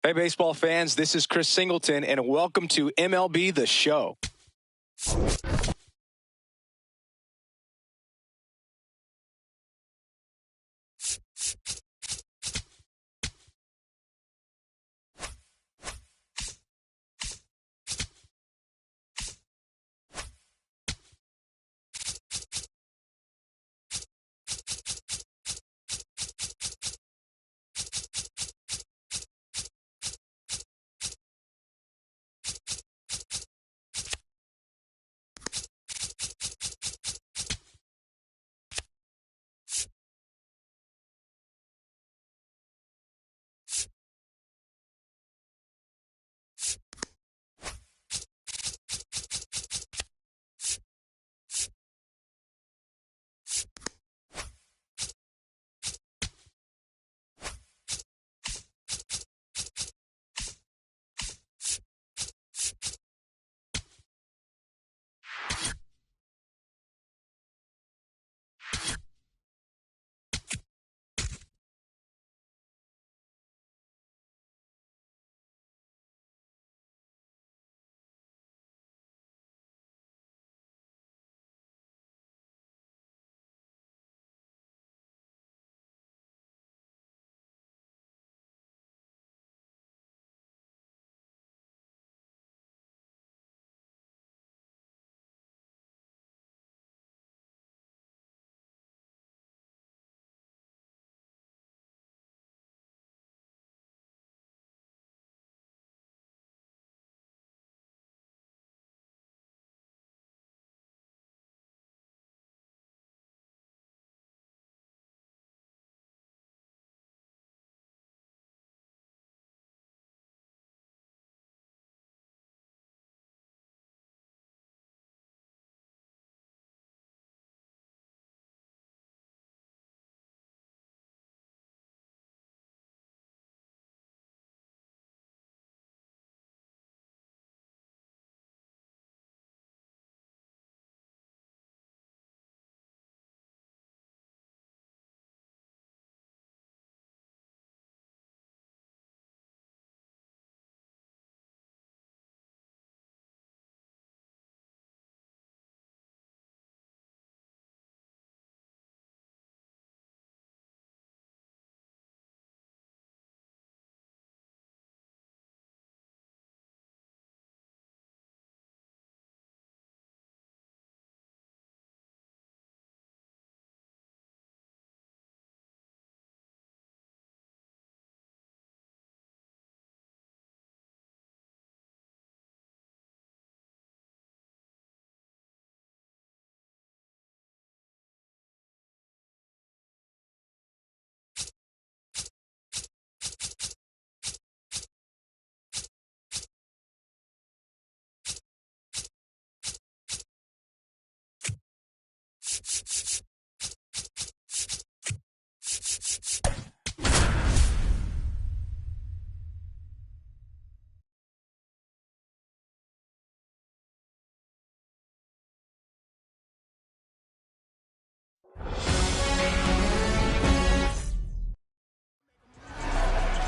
Hey, baseball fans, this is Chris Singleton, and welcome to MLB The Show.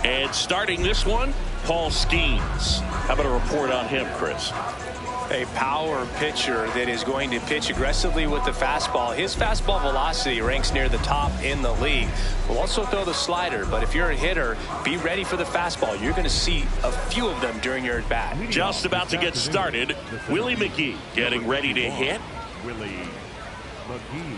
And starting this one, Paul Skeens. How about a report on him, Chris? A power pitcher that is going to pitch aggressively with the fastball. His fastball velocity ranks near the top in the league. Will also throw the slider, but if you're a hitter, be ready for the fastball. You're going to see a few of them during your at-bat. Just about to get started, Willie McGee getting ready to hit. Willie McGee.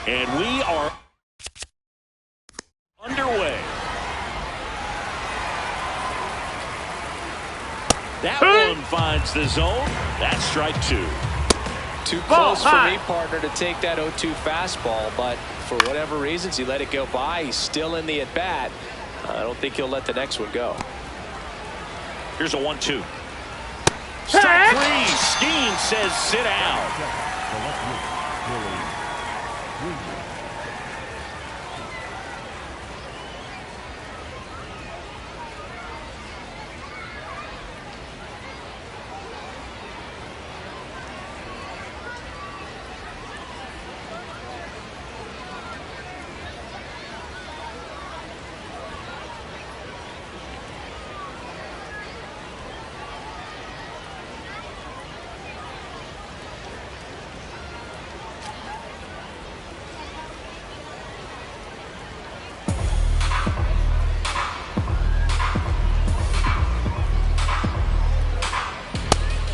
And we are underway. That one finds the zone. That's strike 2. Too close for me, partner, to take that 0-2 fastball, but for whatever reasons, he let it go by. He's still in the at-bat. I don't think he'll let the next one go. Here's a 1-2. Strike 3. Skeen says sit down.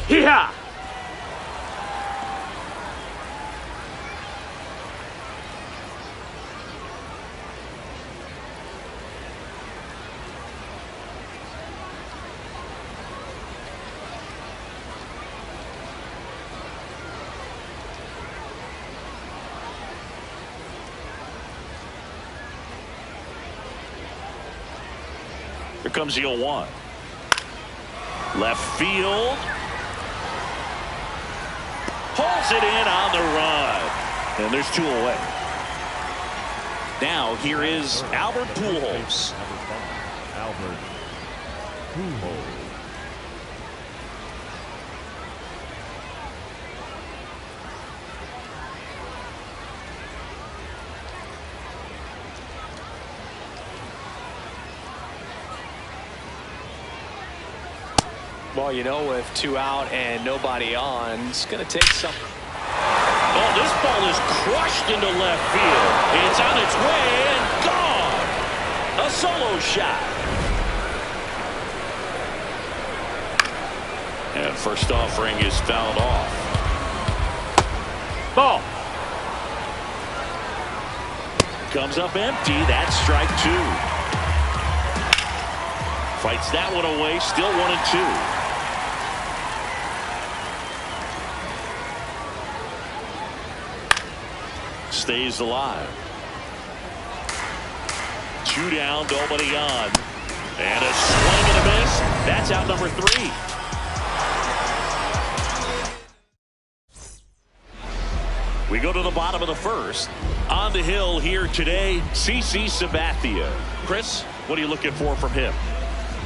Yeah. Here comes the 0-1. Left field. Pulls it in on the run. And there's 2 away. Now here is Albert Pujols. Albert Pujols. Well, you know, with 2 out and nobody on, it's going to take some. Oh, this ball is crushed into left field. It's on its way and gone. A solo shot. And first offering is fouled off. Ball. Comes up empty. That's strike 2. Fights that one away. Still 1-2. Stays alive. 2 down, nobody on. And a swing and a miss. That's out number 3. We go to the bottom of the first. On the hill here today, CC Sabathia. Chris, what are you looking for from him?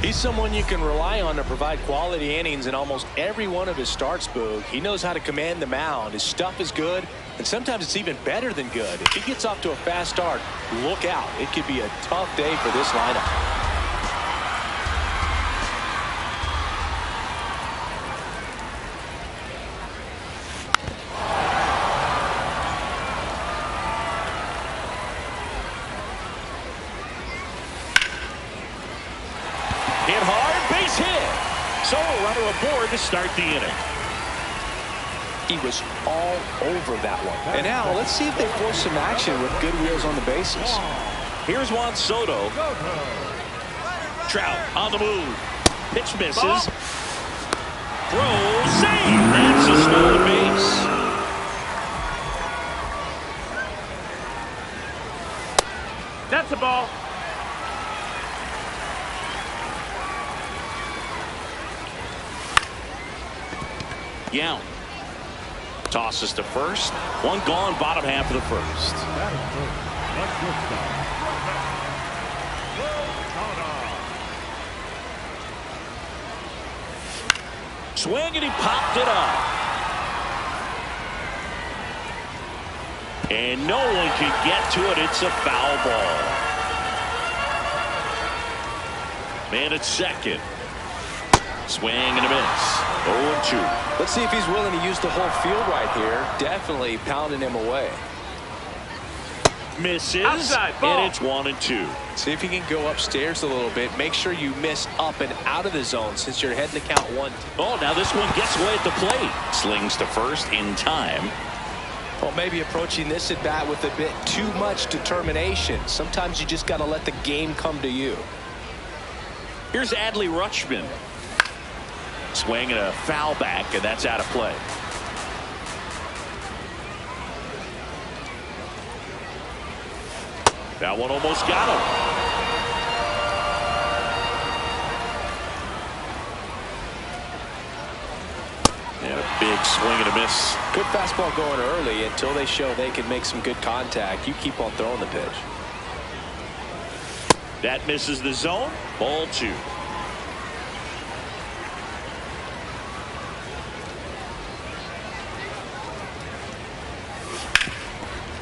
He's someone you can rely on to provide quality innings in almost every one of his starts, Boog. He knows how to command the mound. His stuff is good, and sometimes it's even better than good. If he gets off to a fast start, look out. It could be a tough day for this lineup. Hit hard, base hit. So a runner aboard to start the inning. He was all over that one. And now let's see if they force some action with good wheels on the bases. Here's Juan Soto. Trout on the move. Pitch misses. Throw, save. That's a stolen base. That's a ball. Young tosses to first. 1 gone, bottom half of the first. Swing and he popped it up. And no one can get to it. It's a foul ball. Man at second. Swing and a miss. 0-2. Let's see if he's willing to use the whole field right here. Definitely pounding him away. Misses. Outside, ball. And it's 1-2. See if he can go upstairs a little bit. Make sure you miss up and out of the zone since you're heading to count 1. Oh, now this one gets away at the plate. Slings to first in time. Well, maybe approaching this at bat with a bit too much determination. Sometimes you just got to let the game come to you. Here's Adley Rutschman. Swinging a foul back, and that's out of play. That one almost got him. And a big swing and a miss. Good fastball going early until they show they can make some good contact. You keep on throwing the pitch. That misses the zone. Ball 2.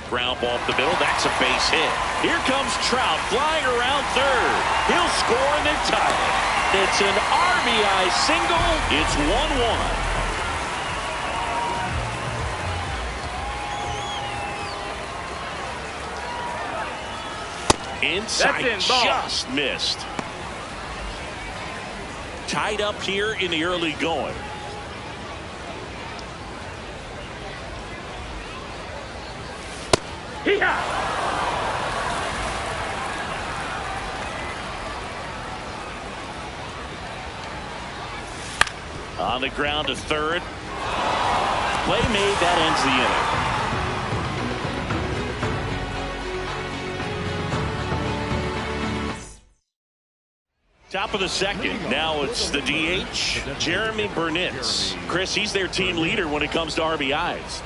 Ground ball up the middle. That's a base hit. Here comes Trout flying around third. He'll score and then tie it. It's an RBI single. It's 1-1. Inside, just missed. Tied up here in the early going. On the ground to third. Play made, that ends the inning. Top of the second. Now it's the DH, Jeremy Burnitz. Chris, he's their team leader when it comes to RBIs.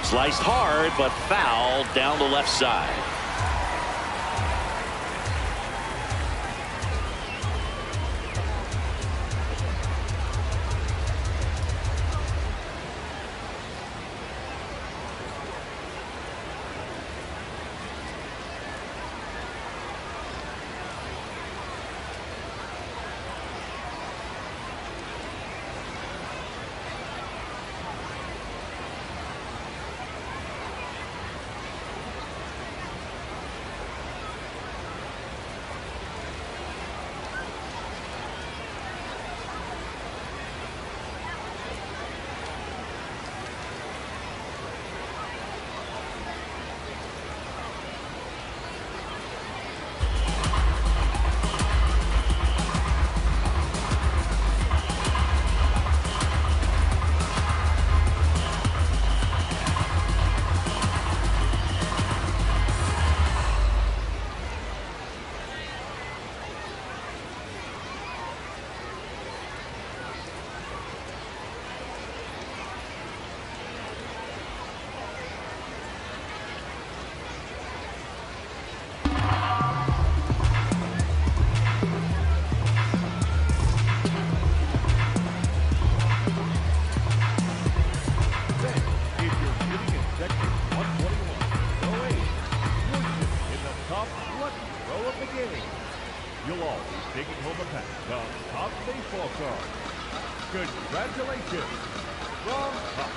Sliced hard, but foul down the left side. You'll all be taking home a pack of Top Baseball cards. Congratulations from Top.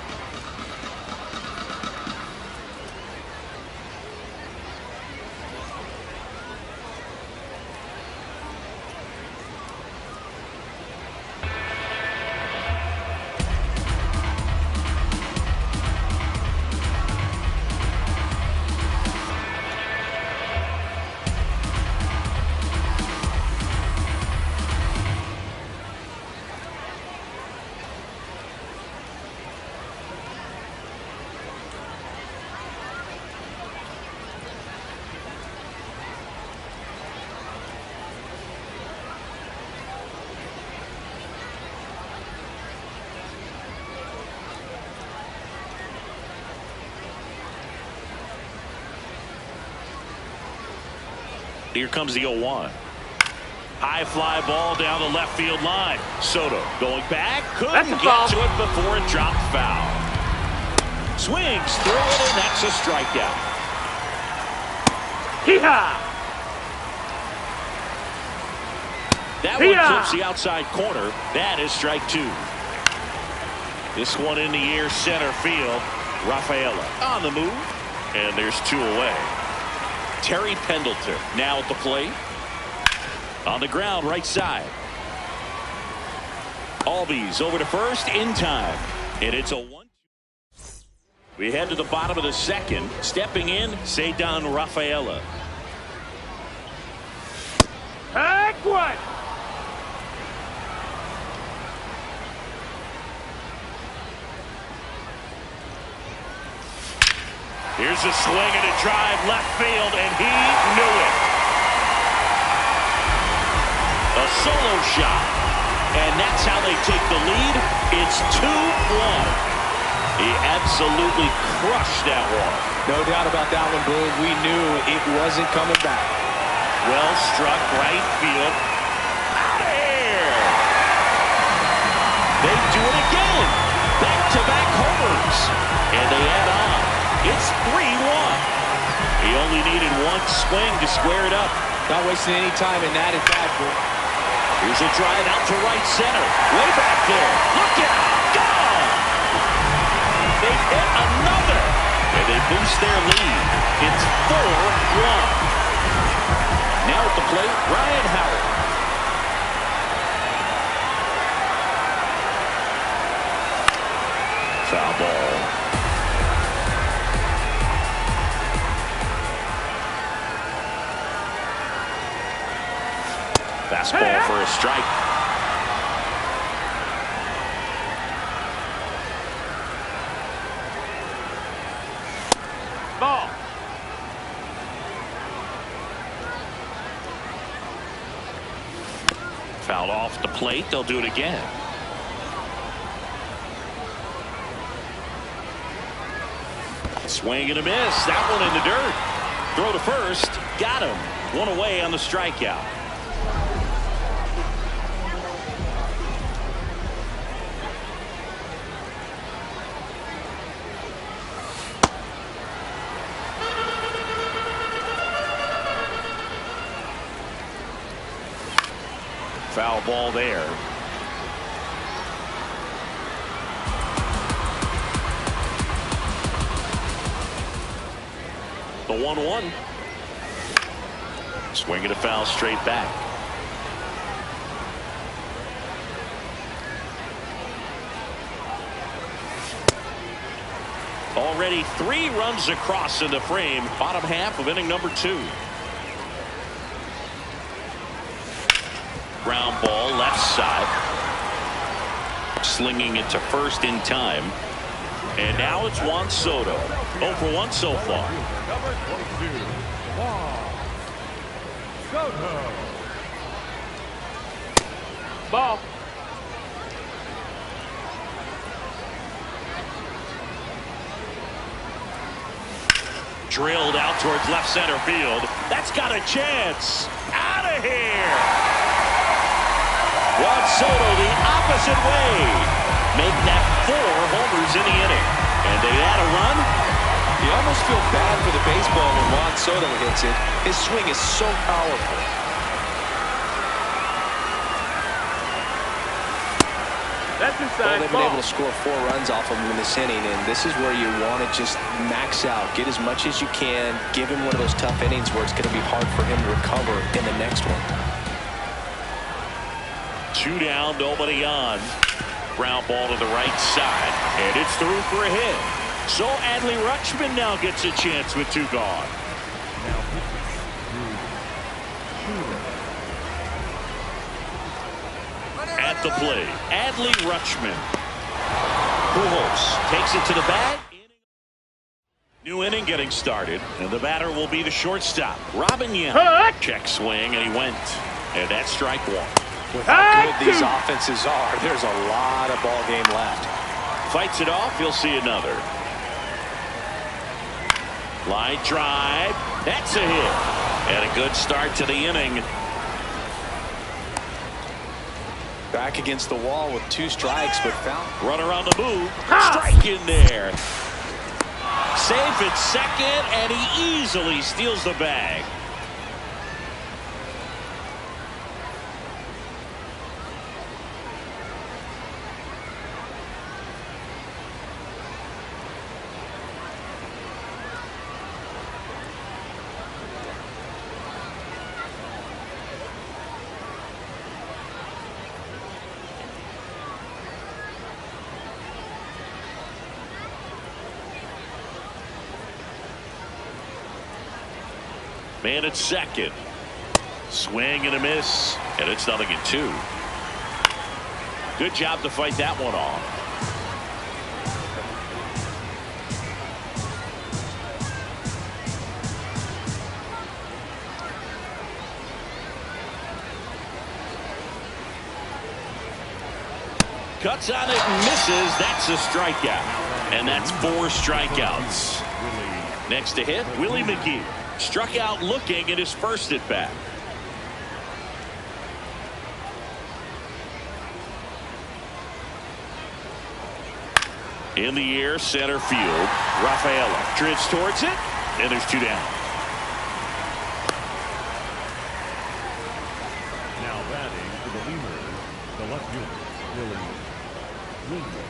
Here comes the 0-1. High fly ball down the left field line. Soto going back. Couldn't get to it before it dropped foul. Swings through it, and that's a strikeout. Hee-haw! That one clips the outside corner. That is strike 2. This one in the air, center field. Rafaela on the move, and there's 2 away. Terry Pendleton now at the plate. On the ground, right side. Albies over to first in time, and it's a 1-2. We head to the bottom of the second. Stepping in, Ceddanne Rafaela. Heck what? Here's a swing and a drive left field, and he knew it. A solo shot, and that's how they take the lead. It's 2-1. He absolutely crushed that one. No doubt about that one, Boone. We knew it wasn't coming back. Well struck, right field. Out of here. They do it again. Back-to-back homers. And they add on. It's 3-1. He only needed one swing to square it up. Not wasting any time in that at bat, Boone. Here's a drive out to right center. Way back there. Look out. Gone. They hit another. And they boost their lead. It's 4-1. Now at the plate, Ryan Howard. Foul ball. Fastball for a strike. Ball. Fouled off the plate. They'll do it again. Swing and a miss. That one in the dirt. Throw to first. Got him. One away on the strikeout. Foul ball there. The 1-1. Swing and a foul straight back. Already 3 runs across in the frame. Bottom half of inning number 2. Ground ball left side. Slinging it to first in time. And now it's Juan Soto. 0 for 1 so far. Number 22, Juan Soto. Ball. Drilled out towards left center field. That's got a chance. Out of here. Juan Soto the opposite way. Make that 4 homers in the inning. And they add a run. You almost feel bad for the baseball when Juan Soto hits it. His swing is so powerful. That's inside. They've been able to score 4 runs off of him in this inning, and this is where you want to just max out. Get as much as you can. Give him one of those tough innings where it's going to be hard for him to recover in the next one. 2 down, nobody on. Ground ball to the right side, and it's through for a hit. So Adley Rutschman now gets a chance with 2 gone. Now pitching At the plate, Adley Rutschman. Pujols takes it to the bag. New inning getting started, and the batter will be the shortstop, Robin Young. Check swing, and he went. And that's strike 1. With how good these offenses are, there's a lot of ball game left. Fights it off, you'll see another. Line drive. That's a hit. And a good start to the inning. back against the wall with 2 strikes, but foul. Runner on the move. Strike in there. Safe at second, and he easily steals the bag. Man at second. Swing and a miss, and it's 0-2. Good job to fight that one off. Cuts on it and misses. That's a strikeout. And that's 4 strikeouts. Next to hit, Willie McGee. Struck out looking at his first at bat. In the air, center field. Rafaela drifts towards it, and there's 2 down. Now batting for the Lemurs, the left fielder, Willie Williams.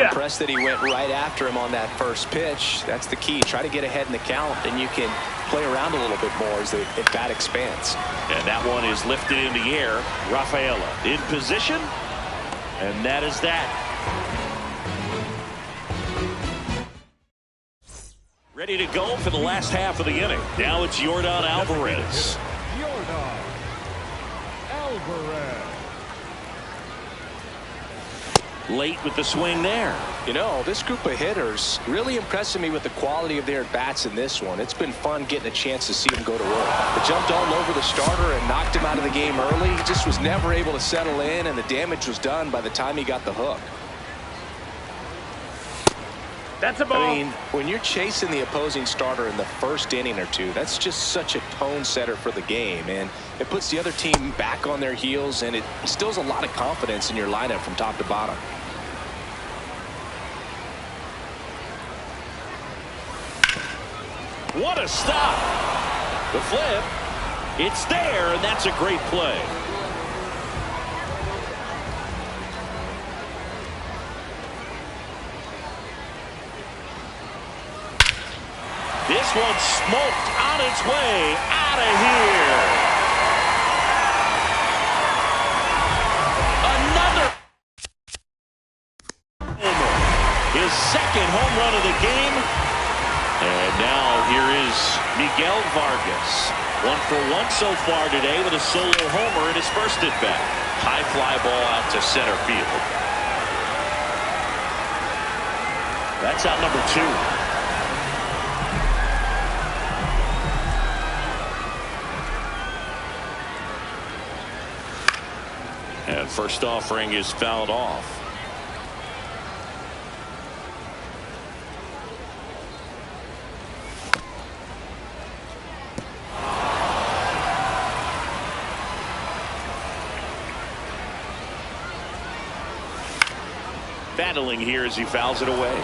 Impressed that he went right after him on that first pitch. That's the key. Try to get ahead in the count, and you can play around a little bit more as the bat expands. And that one is lifted in the air. Rafaela in position, and that is that. Ready to go for the last half of the inning. Now it's Yordan Alvarez. Yordan Alvarez. Late with the swing there. You know, this group of hitters really impressing me with the quality of their bats in this one. It's been fun getting a chance to see them go to work. They jumped all over the starter and knocked him out of the game early. He just was never able to settle in, and the damage was done by the time he got the hook. That's a ball. I mean, when you're chasing the opposing starter in the first inning or two, that's just such a tone setter for the game, and it puts the other team back on their heels, and it instills a lot of confidence in your lineup from top to bottom. What a stop. The flip. It's there, and that's a great play. This one's smoked on its way out of here. Another homer. His second home run of the game. And now here is Miguel Vargas. 1 for 1 so far today with a solo homer in his first at bat. High fly ball out to center field. That's out number 2. And first offering is fouled off. Battling here as he fouls it away.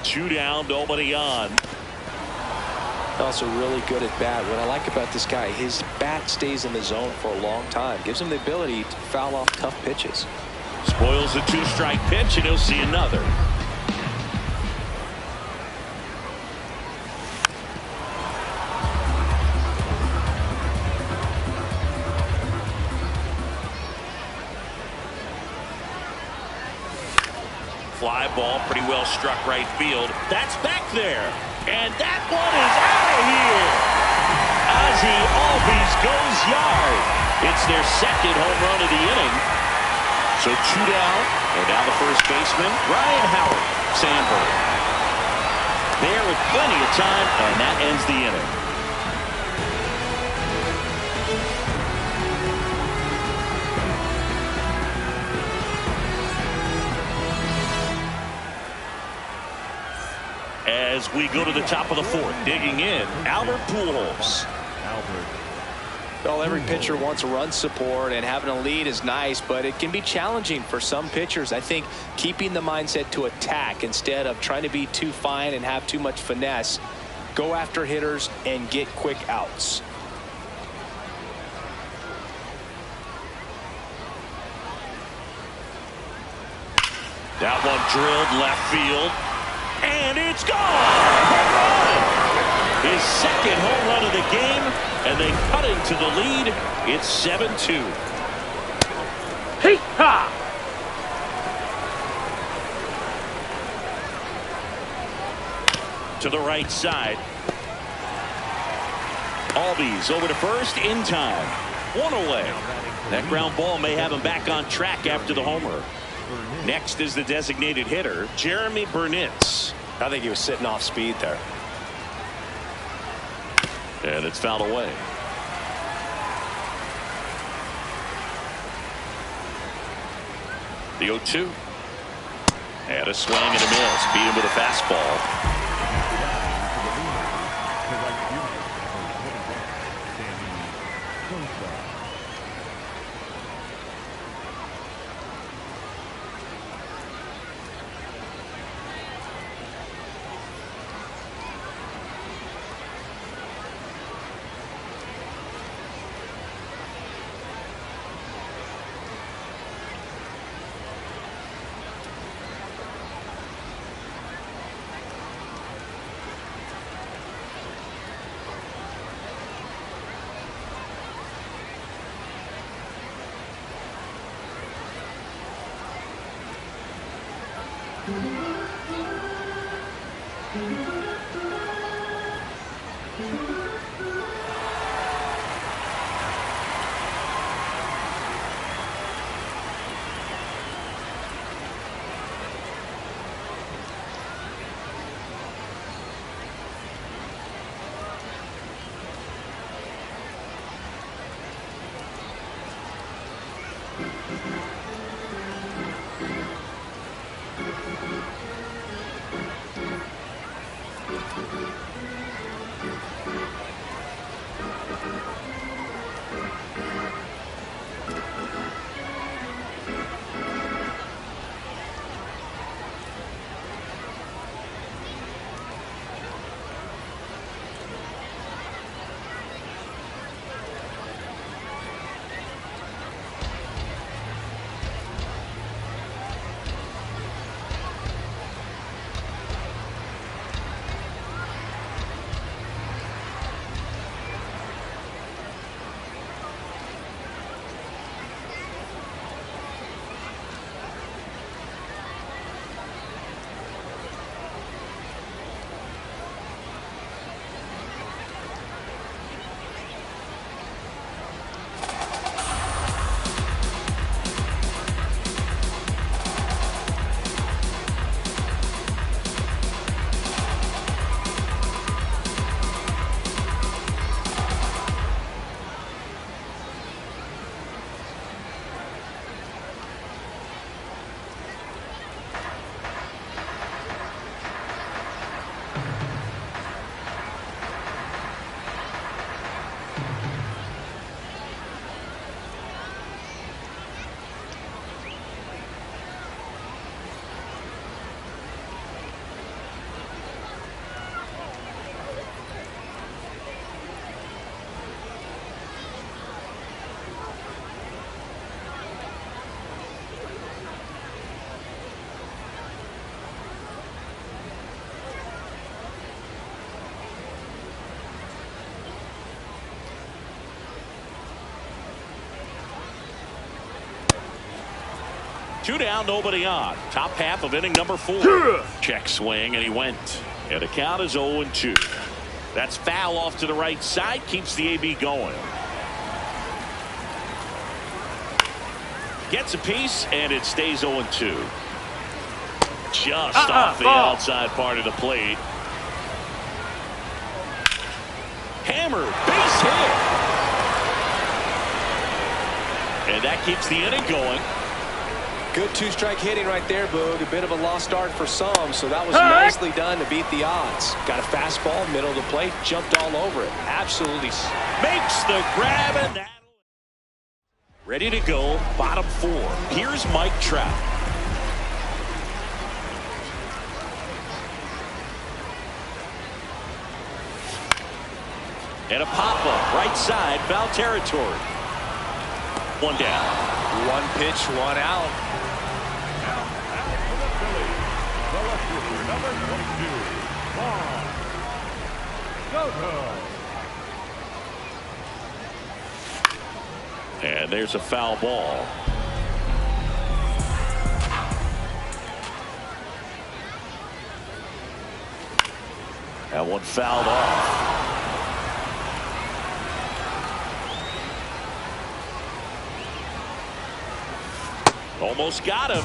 Two down, nobody on. Also really good at bat. What I like about this guy, his bat stays in the zone for a long time. Gives him the ability to foul off tough pitches. Spoils the 2-strike pitch, and he'll see another. Fly ball, pretty well struck right field. That's back there. And that one is out of here. Ozzie Albies goes yard. It's their second home run of the inning. So 2 down. And now the first baseman, Ryan Howard. Sandberg. There with plenty of time, and that ends the inning. as we go to the top of the fourth. Digging in, Albert Pujols. Albert. Well, every pitcher wants run support, and having a lead is nice, but it can be challenging for some pitchers. I think keeping the mindset to attack instead of trying to be too fine and have too much finesse. Go after hitters and get quick outs. That one drilled left field, and it's gone! Home run! His second home run of the game, and they cut into the lead. It's 7-2. Hey-ha! To the right side. Albies over to first in time. One away. That ground ball may have him back on track after the homer. Next is the designated hitter, Jeremy Burnitz. I think he was sitting off speed there. And it's fouled away. The 0-2. And a swing and a miss. Beat him with a fastball. Two down, nobody on. Top half of inning number 4. Check swing, and he went. And the count is 0-2. That's foul off to the right side. Keeps the AB going. Gets a piece, and it stays 0-2. Just off the outside part of the plate. Hammered, base hit. And that keeps the inning going. Good two-strike hitting right there, Boog. A bit of a lost start for some, so that was nicely done to beat the odds. Got a fastball, middle of the plate, jumped all over it. Absolutely makes the grab, and that ready to go. Bottom 4. Here's Mike Trout. And a pop-up, right side, foul territory. One down. One pitch, one out. Number 22, Juan Soto. And there's a foul ball. That one fouled off. Almost got him.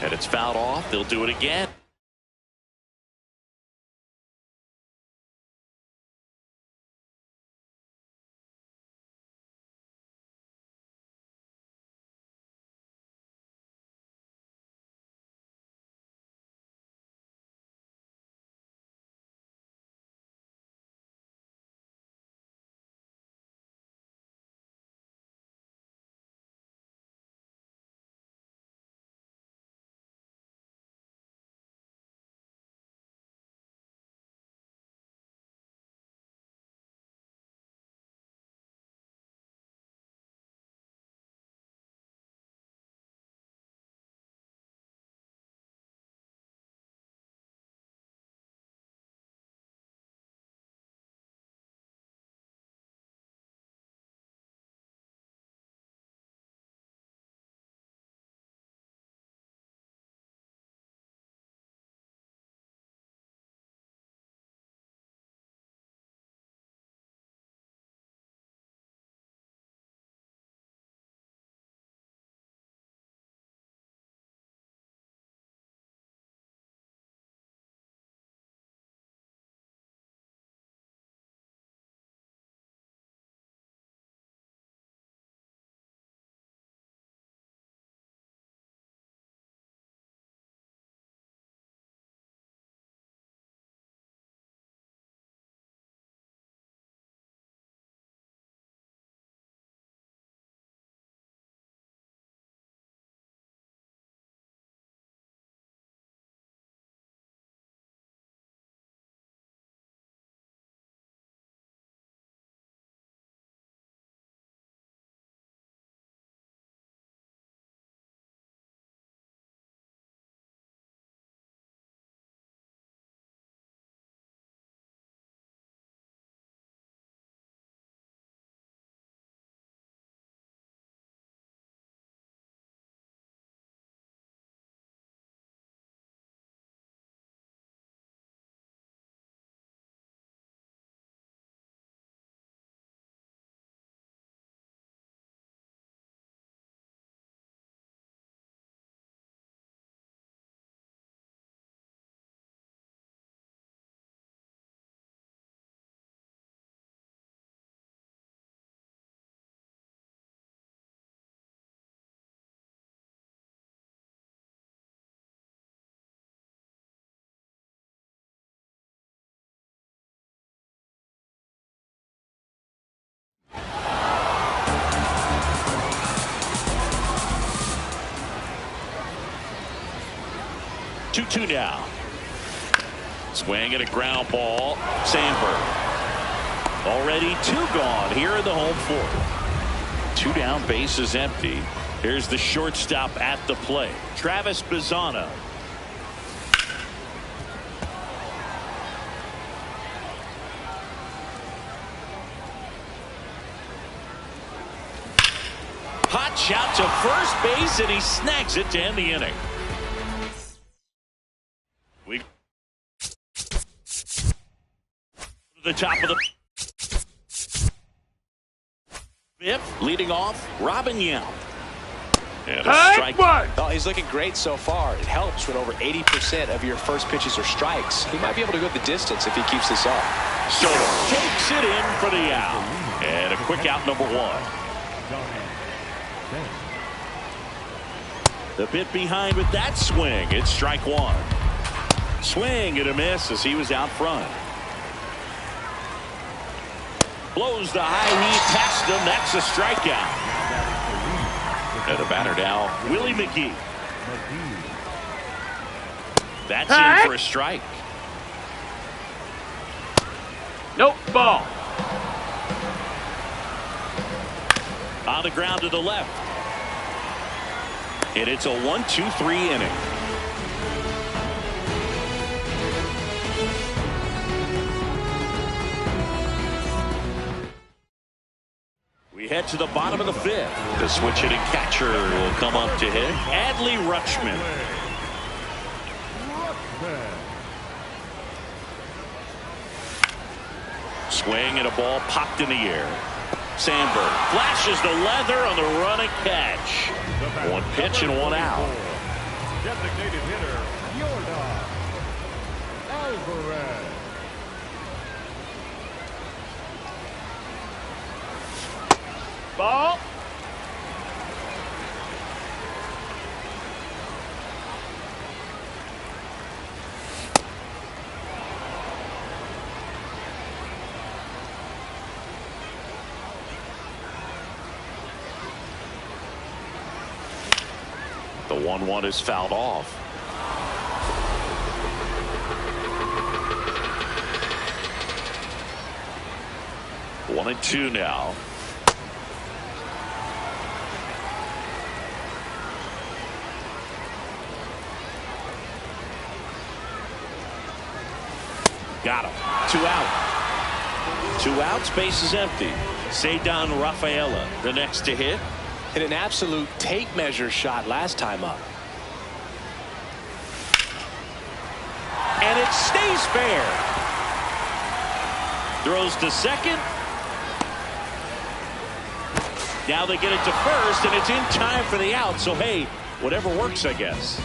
And it's fouled off. They'll do it again. Two now. Swing and a ground ball. Sandberg. Already 2 gone here in the home fourth. 2 down, bases empty. Here's the shortstop at the plate, Travis Bazzana. Hot shot to first base, and he snags it to end the inning. We the top of the fifth, leading off Robin Yount. And a strike. Well, he's looking great so far. It helps when over 80% of your first pitches are strikes. He might be able to go the distance if he keeps this up. Soto takes it in for the out. And a quick out, number 1. The bit behind with that swing. It's strike 1. Swing and a miss as he was out front. Blows the high heat past him. That's a strikeout. And the batter now, Willie McGee. That's in for a strike. Nope, ball. On the ground to the left. And it's a 1-2-3 inning. We head to the bottom of the fifth. The switch hitting catcher will come up to hit. Adley Rutschman. Swing and a ball popped in the air. Sandberg flashes the leather on the running catch. 1 pitch and 1 out. Designated hitter, Yordan Alvarez. Ball. The 1-1 is fouled off. One and two now. Got him. 2 out. 2 outs. Base is empty. Ceddanne Rafaela, the next to hit. Hit an absolute tape measure shot last time up. And it stays fair. Throws to second. Now they get it to first, and it's in time for the out. So, hey, whatever works, I guess.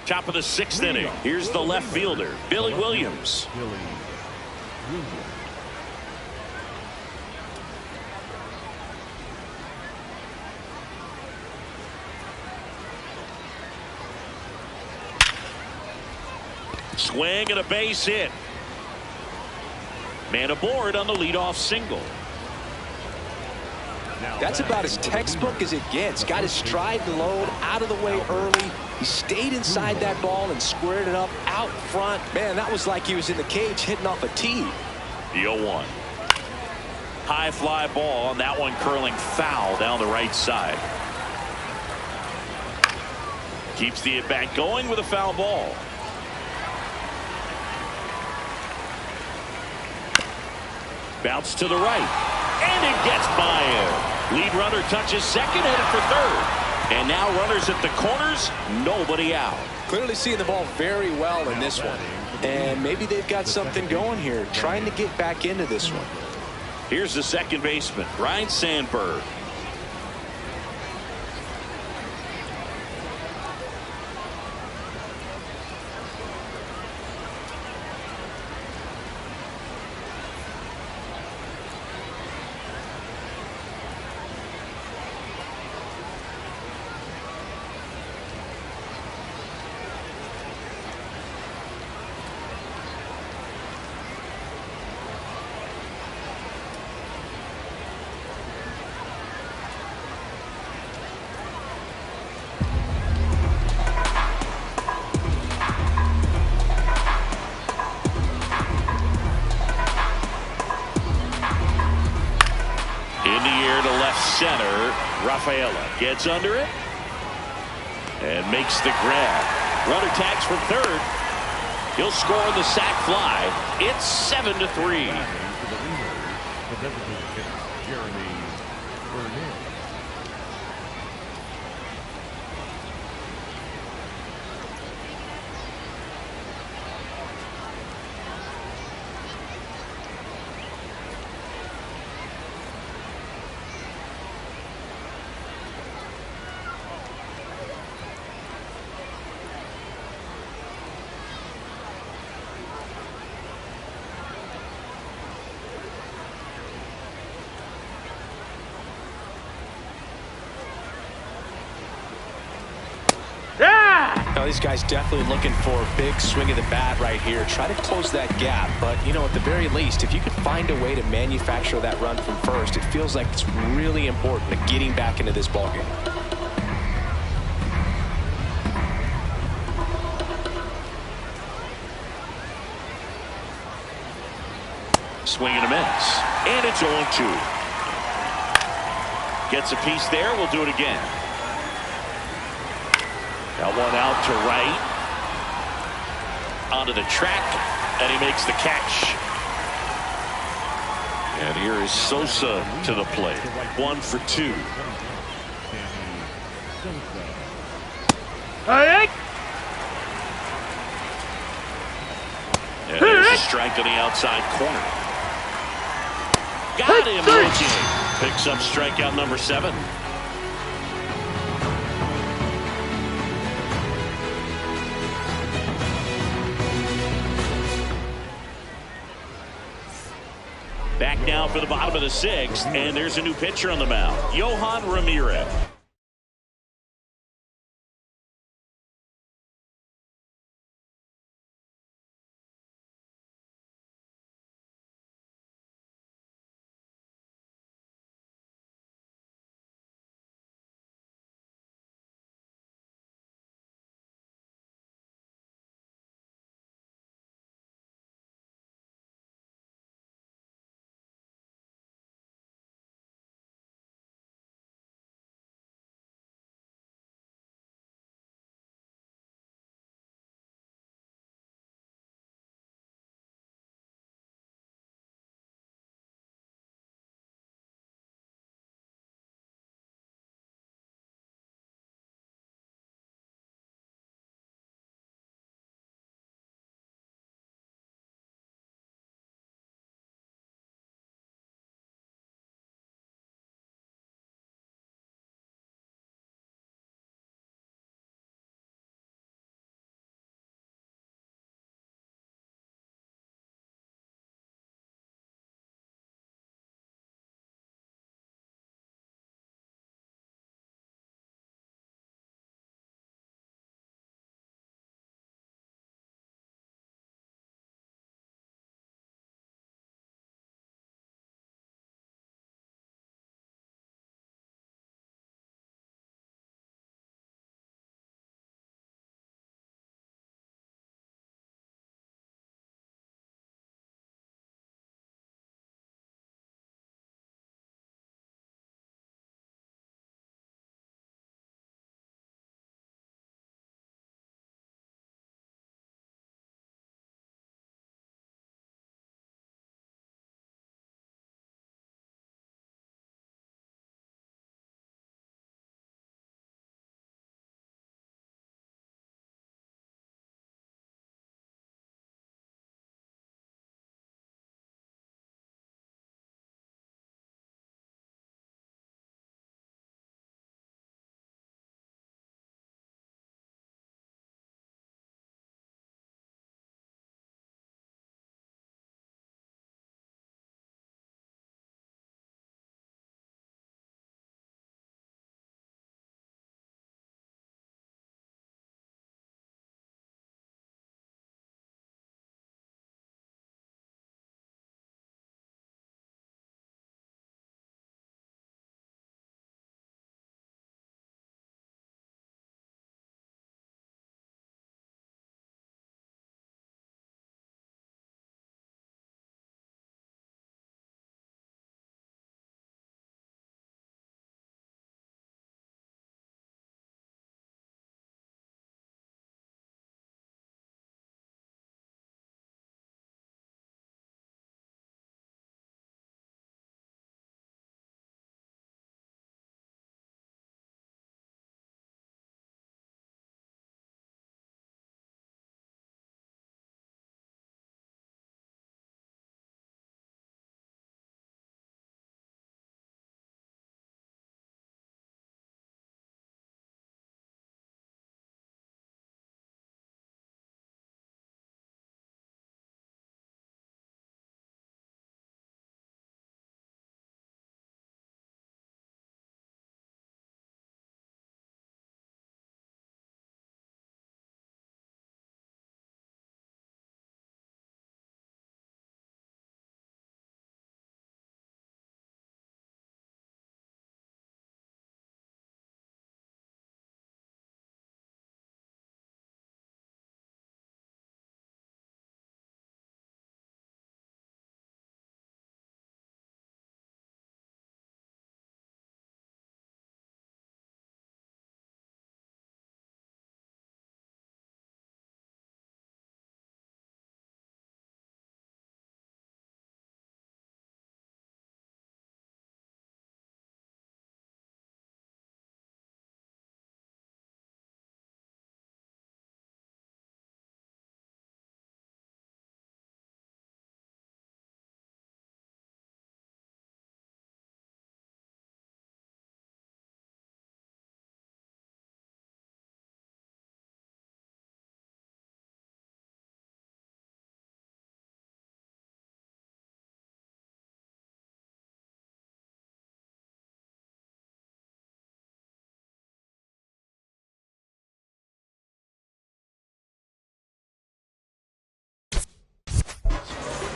Top of the 6th inning. Here's the left fielder, Billy Williams. Billy Williams. Swing and a base hit. Man aboard on the leadoff single. That's about as textbook as it gets. Got his stride and load out of the way early. He stayed inside that ball and squared it up out front. Man, that was like he was in the cage hitting off a tee. The 0-1. High fly ball, and that one curling foul down the right side. Keeps the at-bat going with a foul ball. Bounce to the right, and it gets by him. Lead runner touches second, headed for third. And now runners at the corners, nobody out. Clearly seeing the ball very well in this one. And maybe they've got something going here, trying to get back into this one. Here's the second baseman, Ryne Sandberg. Center, Rafaela gets under it and makes the grab. Runner tags from third. He'll score the sac fly. It's 7-3. Jeremy Burnett. Now, these guys definitely looking for a big swing of the bat right here. Try to close that gap. But, you know, at the very least, if you could find a way to manufacture that run from first, it feels like it's really important to getting back into this ballgame. Swing and a miss. And it's 0-2. Gets a piece there. We'll do it again. That one out to right. Onto the track. And he makes the catch. And here is Sosa to the plate. 1 for 2. Hey! And there's a strike to the outside corner. Got him looking. Picks up strikeout number 7. Back now for the bottom of the 6th, and there's a new pitcher on the mound, Yohan Ramirez.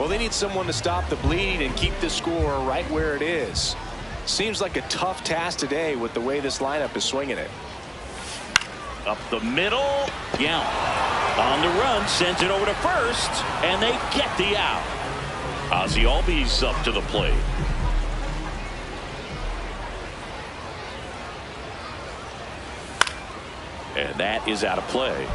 Well, they need someone to stop the bleeding and keep the score right where it is. Seems like a tough task today with the way this lineup is swinging it. Up the middle. Yount on the run, sends it over to first, and they get the out. Ozzie Albies up to the plate. And that is out of play.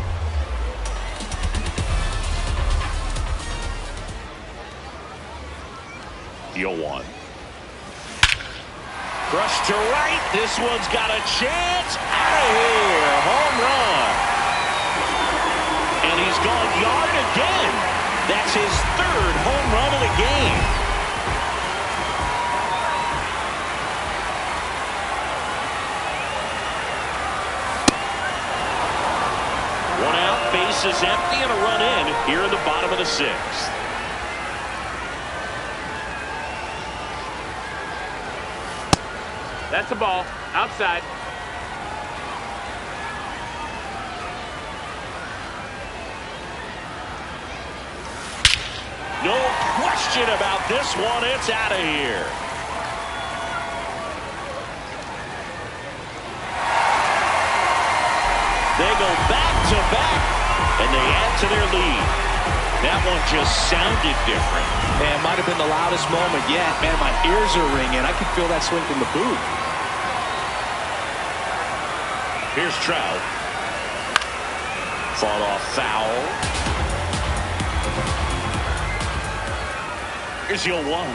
Yoan. Crushed to right. This one's got a chance. Out of here. Home run. And he's gone yard again. That's his third home run of the game. One out, base is empty, and a run in here in the bottom of the sixth. That's a ball. Outside. No question about this one. It's out of here. They go back to back, and they add to their lead. That one just sounded different. Man, might have been the loudest moment yet. Man, my ears are ringing. I can feel that swing from the booth. Here's Trout. Fought off foul. Here's Yoan.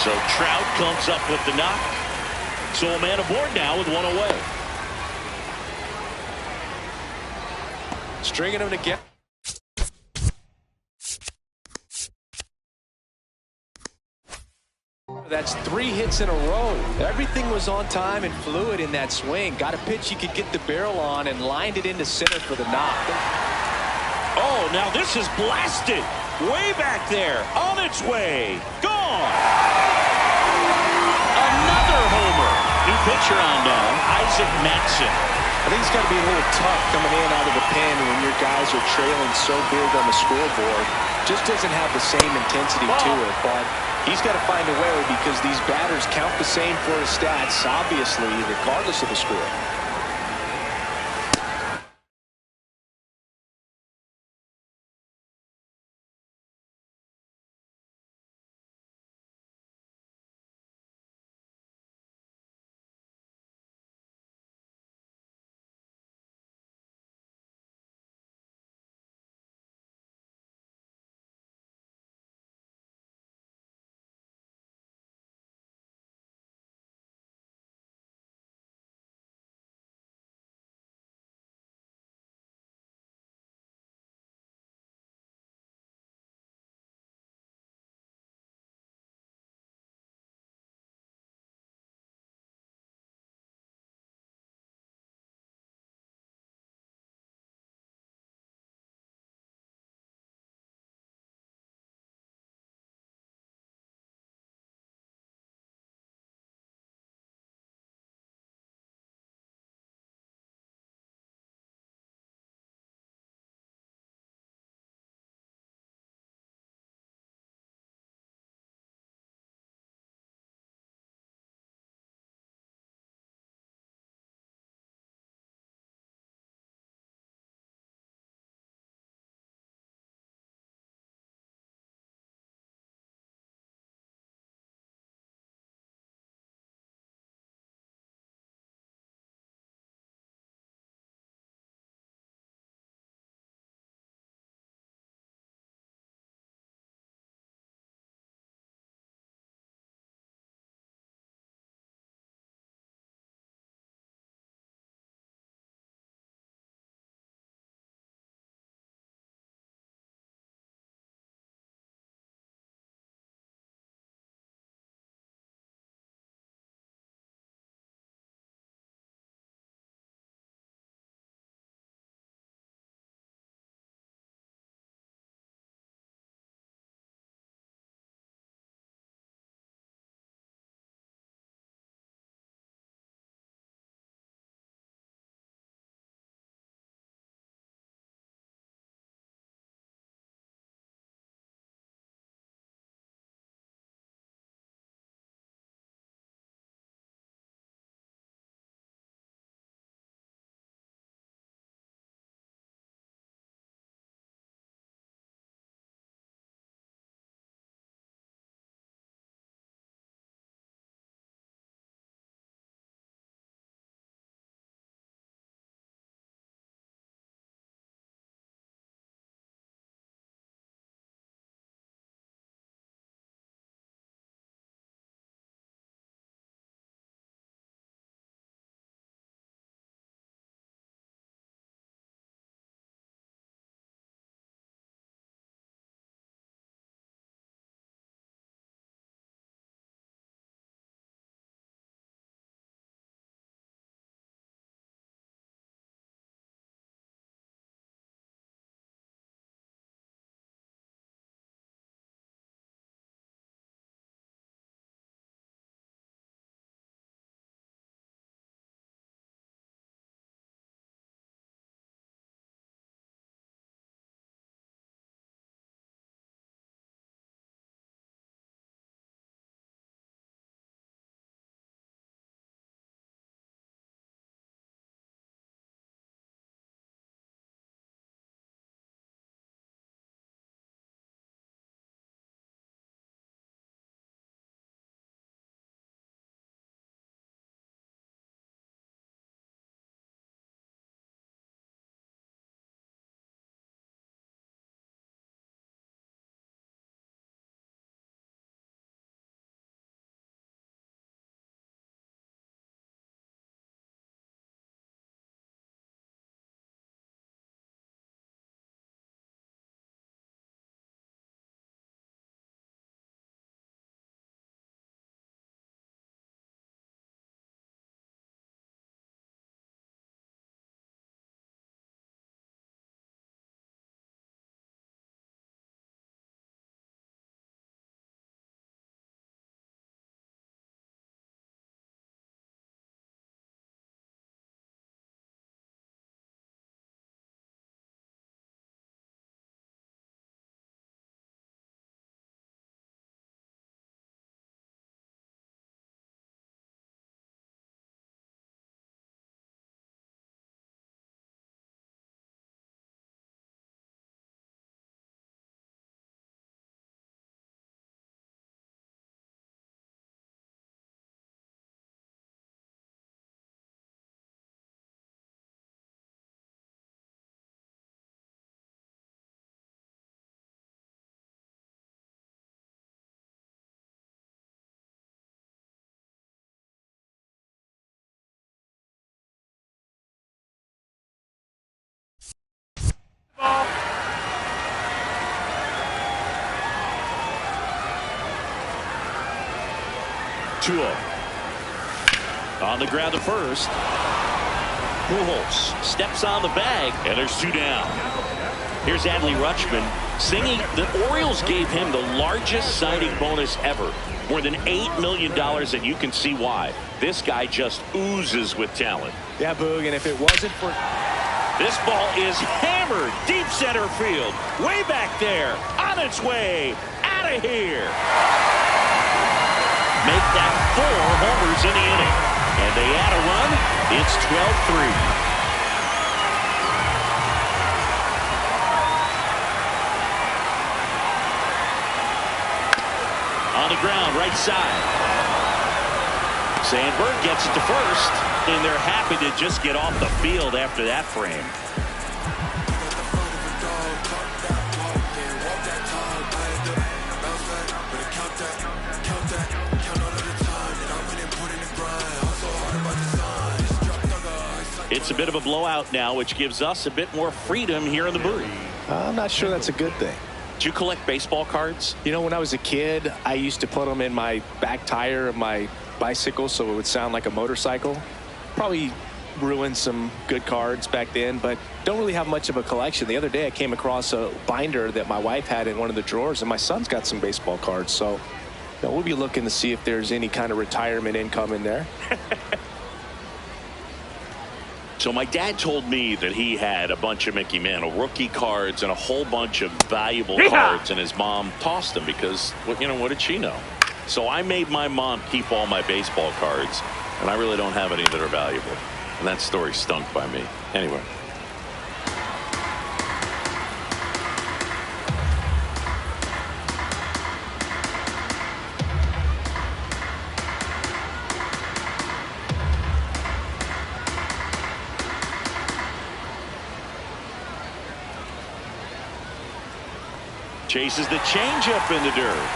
So Trout comes up with the knock. So a man aboard now with one away. Stringing them together. That's 3 hits in a row. Everything was on time and fluid in that swing. Got a pitch he could get the barrel on and lined it into center for the knock. Oh, now this is blasted. Way back there. On its way. Gone. Another homer. New pitcher on now. Isaac Matson. I think it's got to be a little tough coming in out of the pen when your guys are trailing so big on the scoreboard. Just doesn't have the same intensity to it, but he's got to find a way because these batters count the same for his stats, obviously, regardless of the score. 2-0. On the ground to first. Pujols steps on the bag, and there's 2 down. Here's Adley Rutschman singing the Orioles gave him the largest signing bonus ever, more than $8 million, and you can see why. This guy just oozes with talent. Yeah, Boog, and if it wasn't for... This ball is hammered deep center field, way back there, on its way, out of here. Make that 4 homers in the inning, and they add a run. It's 12-3. On the ground, right side. Sandberg gets it to first, and they're happy to just get off the field after that frame. It's a bit of a blowout now, which gives us a bit more freedom here in the booth. I'm not sure that's a good thing. Do you collect baseball cards? You know, when I was a kid, I used to put them in my back tire of my bicycle so it would sound like a motorcycle. Probably ruined some good cards back then, but don't really have much of a collection. The other day I came across a binder that my wife had in one of the drawers, and my son's got some baseball cards. So you know, we'll be looking to see if there's any kind of retirement income in there. So my dad told me that he had a bunch of Mickey Mantle rookie cards and a whole bunch of valuable cards, and his mom tossed them because, you know, what did she know? So I made my mom keep all my baseball cards, and I really don't have any that are valuable. And that story stunk by me. Anyway. Chases the changeup in the dirt.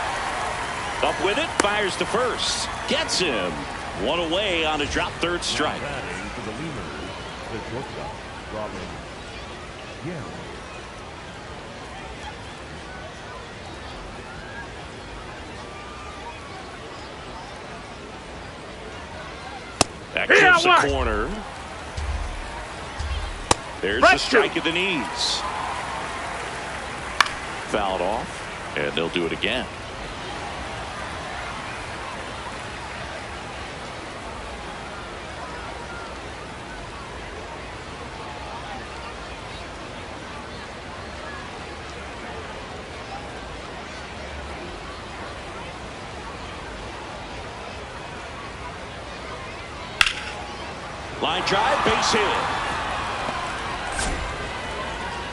Up with it, fires to first. Gets him. 1 away on a drop third strike. Batting for the Lemurs, the shortstop, Robin Guerrero. That clips the corner. There's the strike at the knees. Fouled off, and they'll do it again. Line drive, base hit.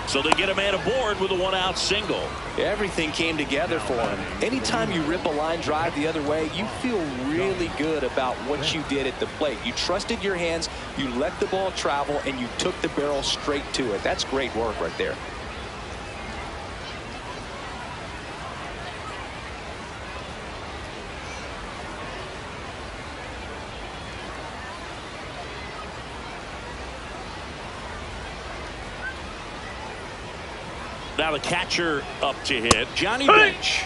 So they get a man aboard with a 1-out single. Everything came together for him. Anytime you rip a line drive the other way, you feel really good about what you did at the plate. You trusted your hands, you let the ball travel, and you took the barrel straight to it. That's great work right there. Now the catcher up to hit, Johnny Bench.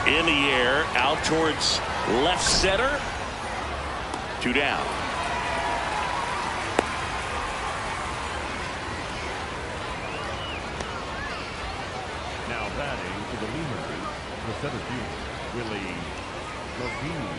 In the air, out towards left center. 2 down. Now batting for the Lemurs, the center fielder, Willie Levine.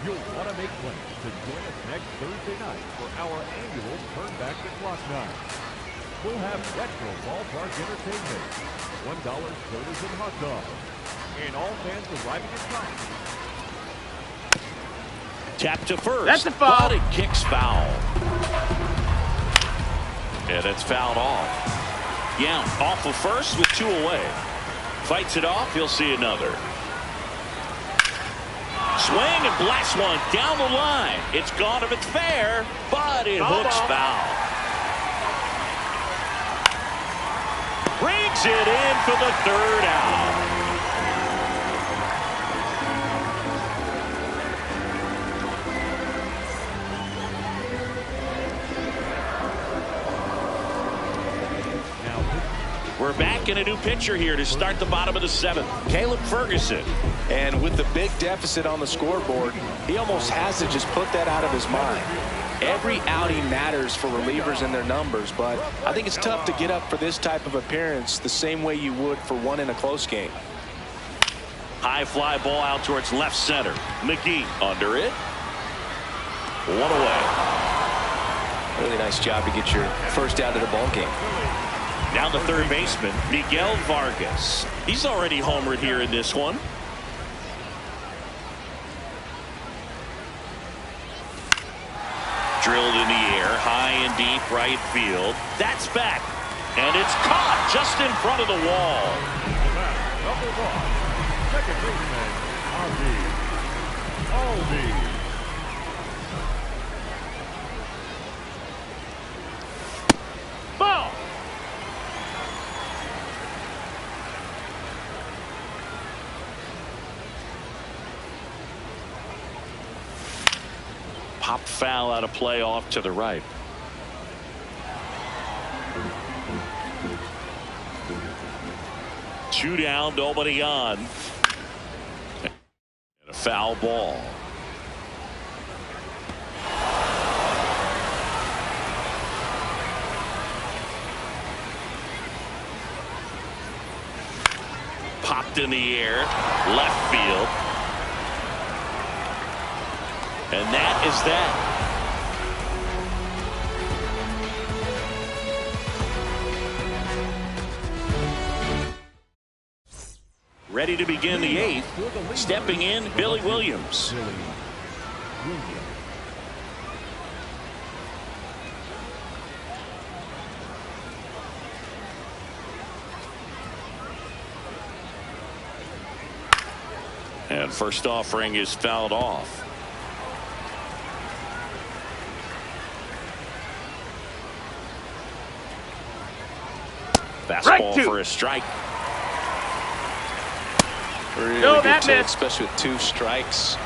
You'll want to make plans to join us next Thursday night for our annual Turn Back the Clock night. We'll have retro ballpark entertainment, $1 sodas and hot dogs, and all fans arriving in time. Tap to first. That's a foul. But it kicks foul. And it's fouled off. Yeah, off of first with 2 away. Fights it off. He'll see another. Swing and blasts one down the line. It's gone if it's fair, but it hooks foul. Brings it in for the 3rd out. We're back in a new pitcher here to start the bottom of the 7th. Caleb Ferguson. And with the big deficit on the scoreboard, he almost has to just put that out of his mind. Every outing matters for relievers and their numbers, but I think it's tough to get up for this type of appearance the same way you would for one in a close game. High fly ball out towards left center. McGee under it. 1 away. Really nice job to get your first out of the ball game. Now the 3rd baseman, Miguel Vargas. He's already homered here in this one. Drilled in the air, high and deep right field. That's back. And it's caught just in front of the wall. Number 1, second baseman, Aldi. Ball. Popped foul out of play off to the right. Two down, nobody on. And a foul ball. Popped in the air, left field. And that is that. Ready to begin the 8th. Stepping in, Billy Williams. And first offering is fouled off. Fastball for a strike. Really good take, especially with 2 strikes.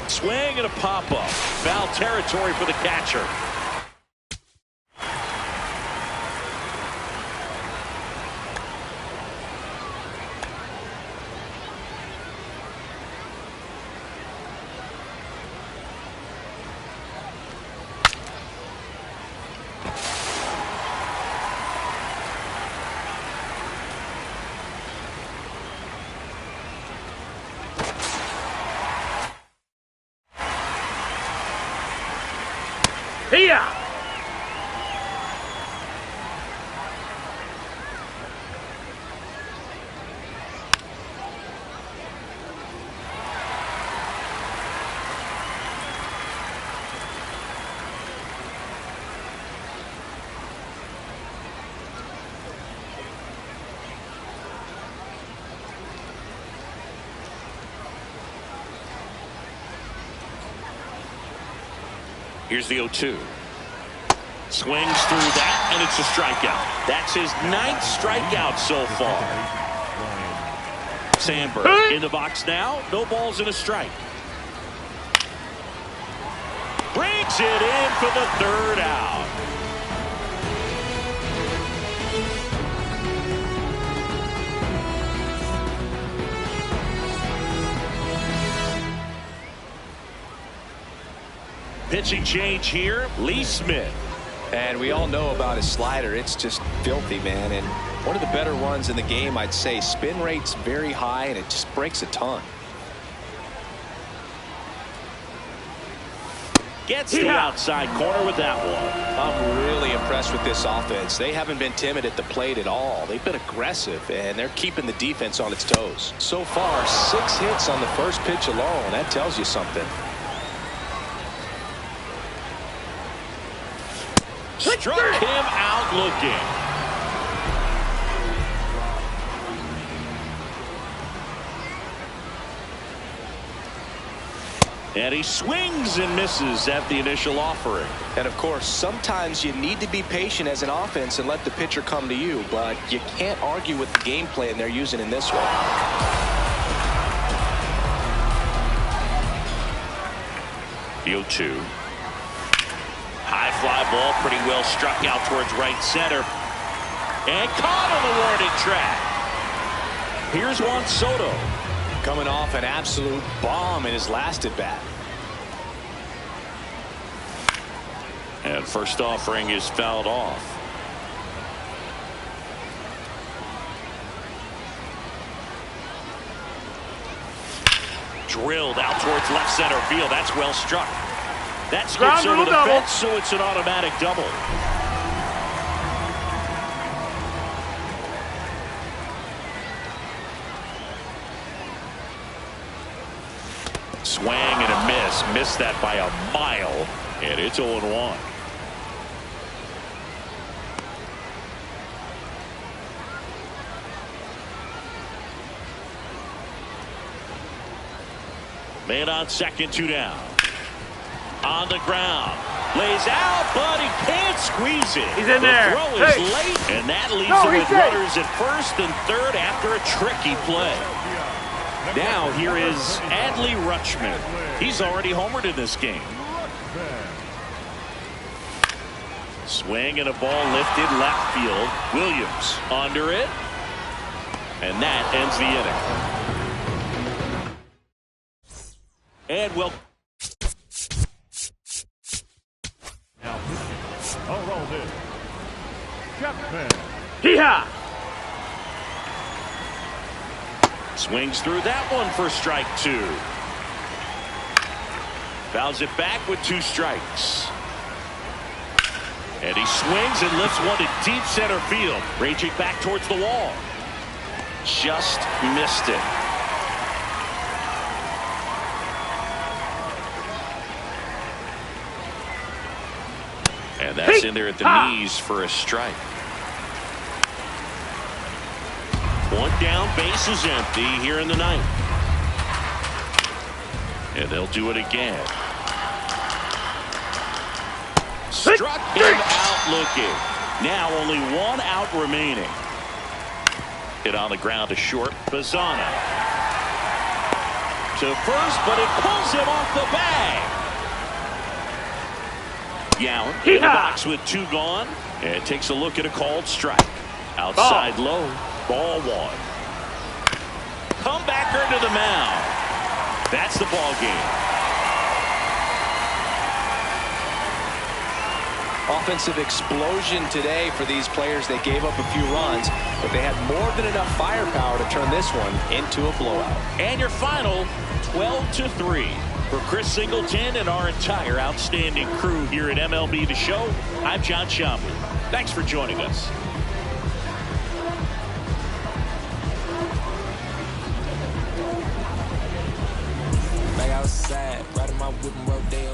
Swing and a pop-up. Foul territory for the catcher. Here. Here's the 0-2. Swings through that, and it's a strikeout. That's his 9th strikeout so far. Sandberg in the box now. No balls and a strike. Brings it in for the 3rd out. Pitching change here, Lee Smith. And we all know about his slider. It's just filthy, man. And one of the better ones in the game, I'd say. Spin rate's very high, and it just breaks a ton. Gets the outside corner with that one. I'm really impressed with this offense. They haven't been timid at the plate at all. They've been aggressive, and they're keeping the defense on its toes. So far, 6 hits on the first pitch alone. That tells you something. struck him out looking. And he swings and misses at the initial offering. And of course, sometimes you need to be patient as an offense and let the pitcher come to you, but you can't argue with the game plan they're using in this one. The 0-2. High fly ball, pretty well struck out towards right center. And caught on the warning track. Here's Juan Soto. Coming off an absolute bomb in his last at bat. And first offering is fouled off. Drilled out towards left center field. That's well struck. That skips over the fence, so it's an automatic double. Swing and a miss. Missed that by a mile. And it's 0-1. Man on second, 2 down. On the ground. Lays out, but he can't squeeze it. He's in there. The throw is late, and that leaves him with runners at first and third after a tricky play. Now here is Adley Rutschman. He's already homered in this game. Swing and a ball lifted left field. Williams under it. And that ends the inning. And well. Now pitching. Aroldis Chapman. Hee-haw! Swings through that one for strike 2. Fouls it back with 2 strikes. And he swings and lifts one to deep center field. Raging back towards the wall. Just missed it. And that's in there at the knees for a strike. One down, base is empty here in the ninth. And they'll do it again. Struck him out looking. Now only 1 out remaining. Hit on the ground to short. Bazzana. To first, but it pulls him off the bag. Young in the box with 2 gone. And takes a look at a called strike. Outside low. Ball 1. Comebacker to the mound. That's the ball game. Offensive explosion today for these players. They gave up a few runs, but they had more than enough firepower to turn this one into a blowout. And your final 12-3. For Chris Singleton and our entire outstanding crew here at MLB The Show, I'm John Sciambi. Thanks for joining us. Back outside, riding my whip and rodeo.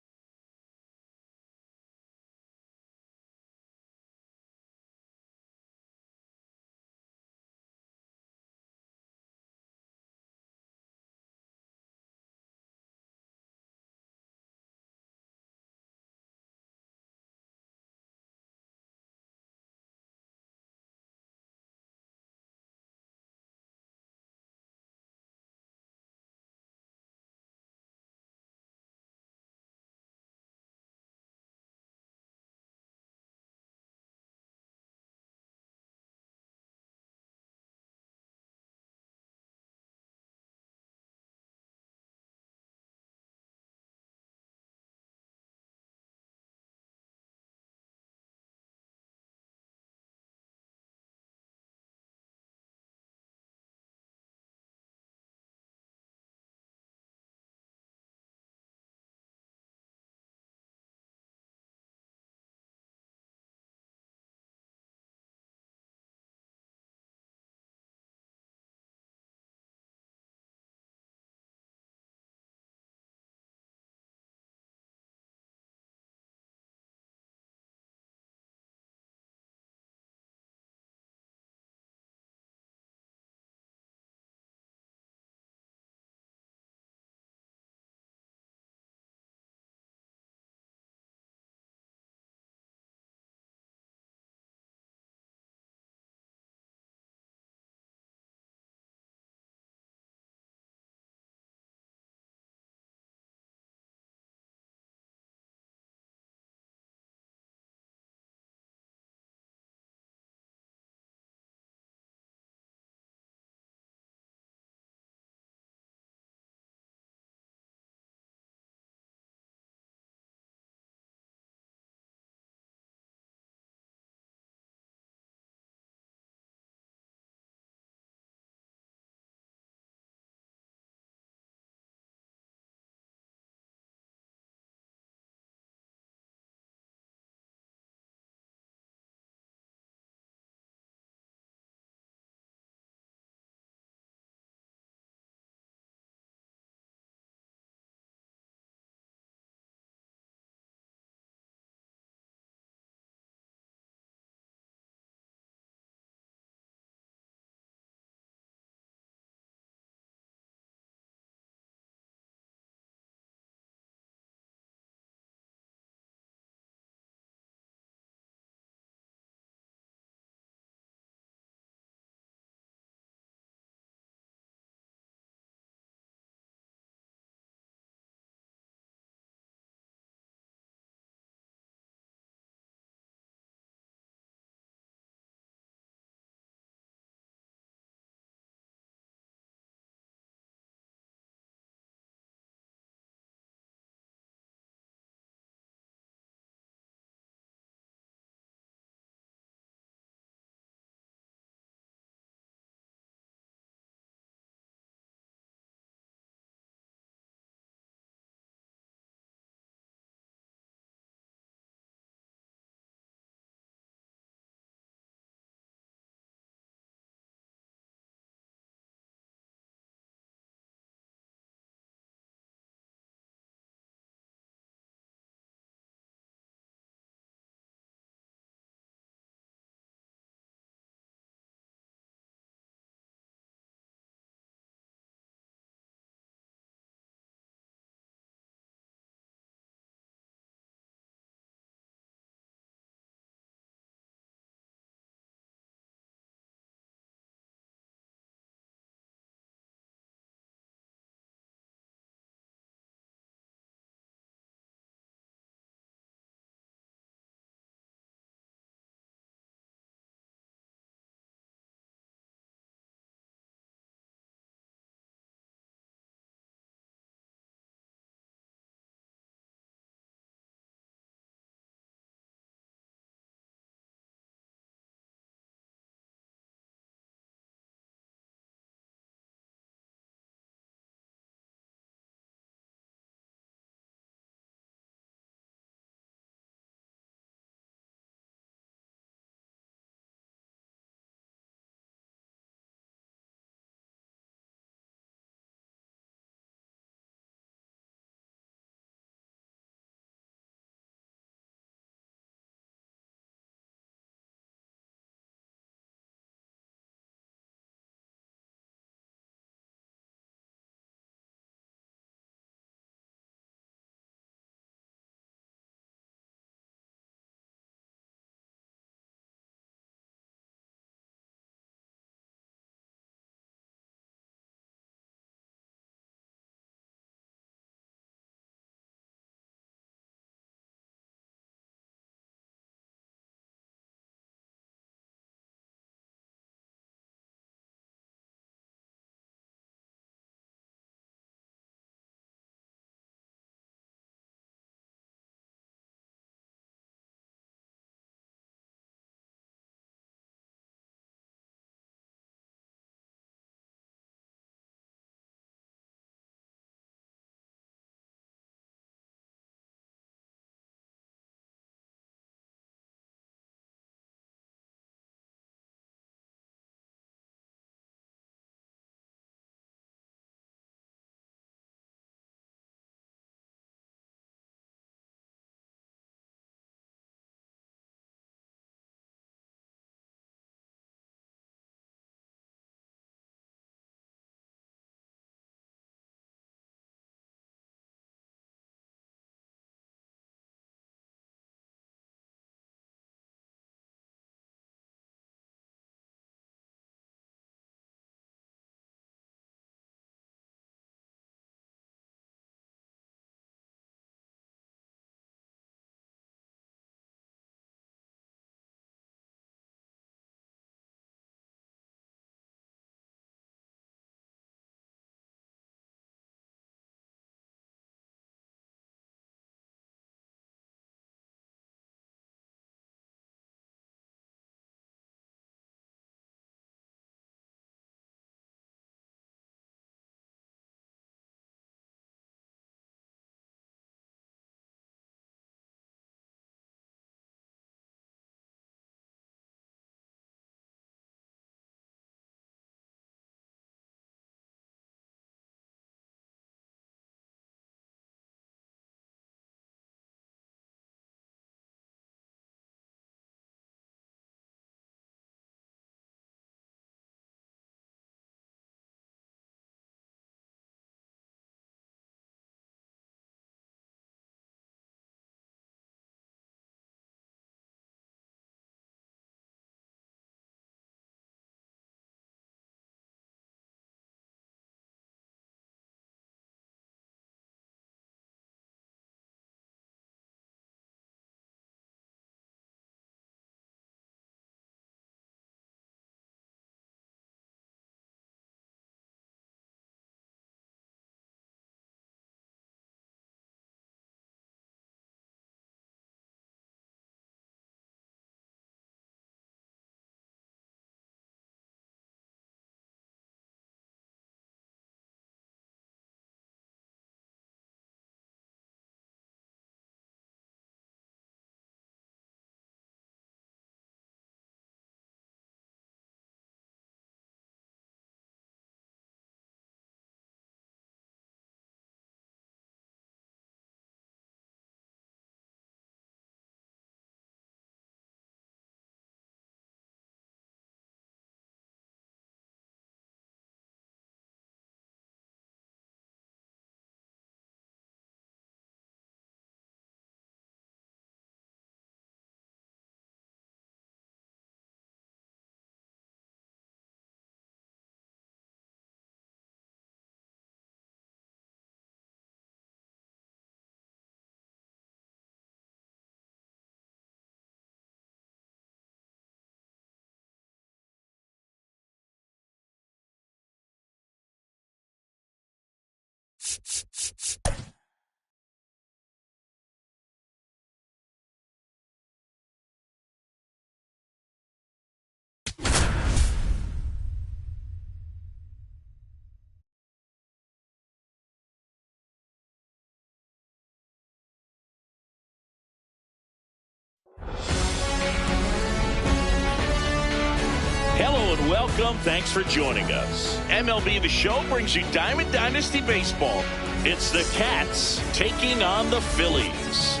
and welcome. Thanks for joining us. MLB The Show brings you Diamond Dynasty Baseball. It's the Cats taking on the Phillies.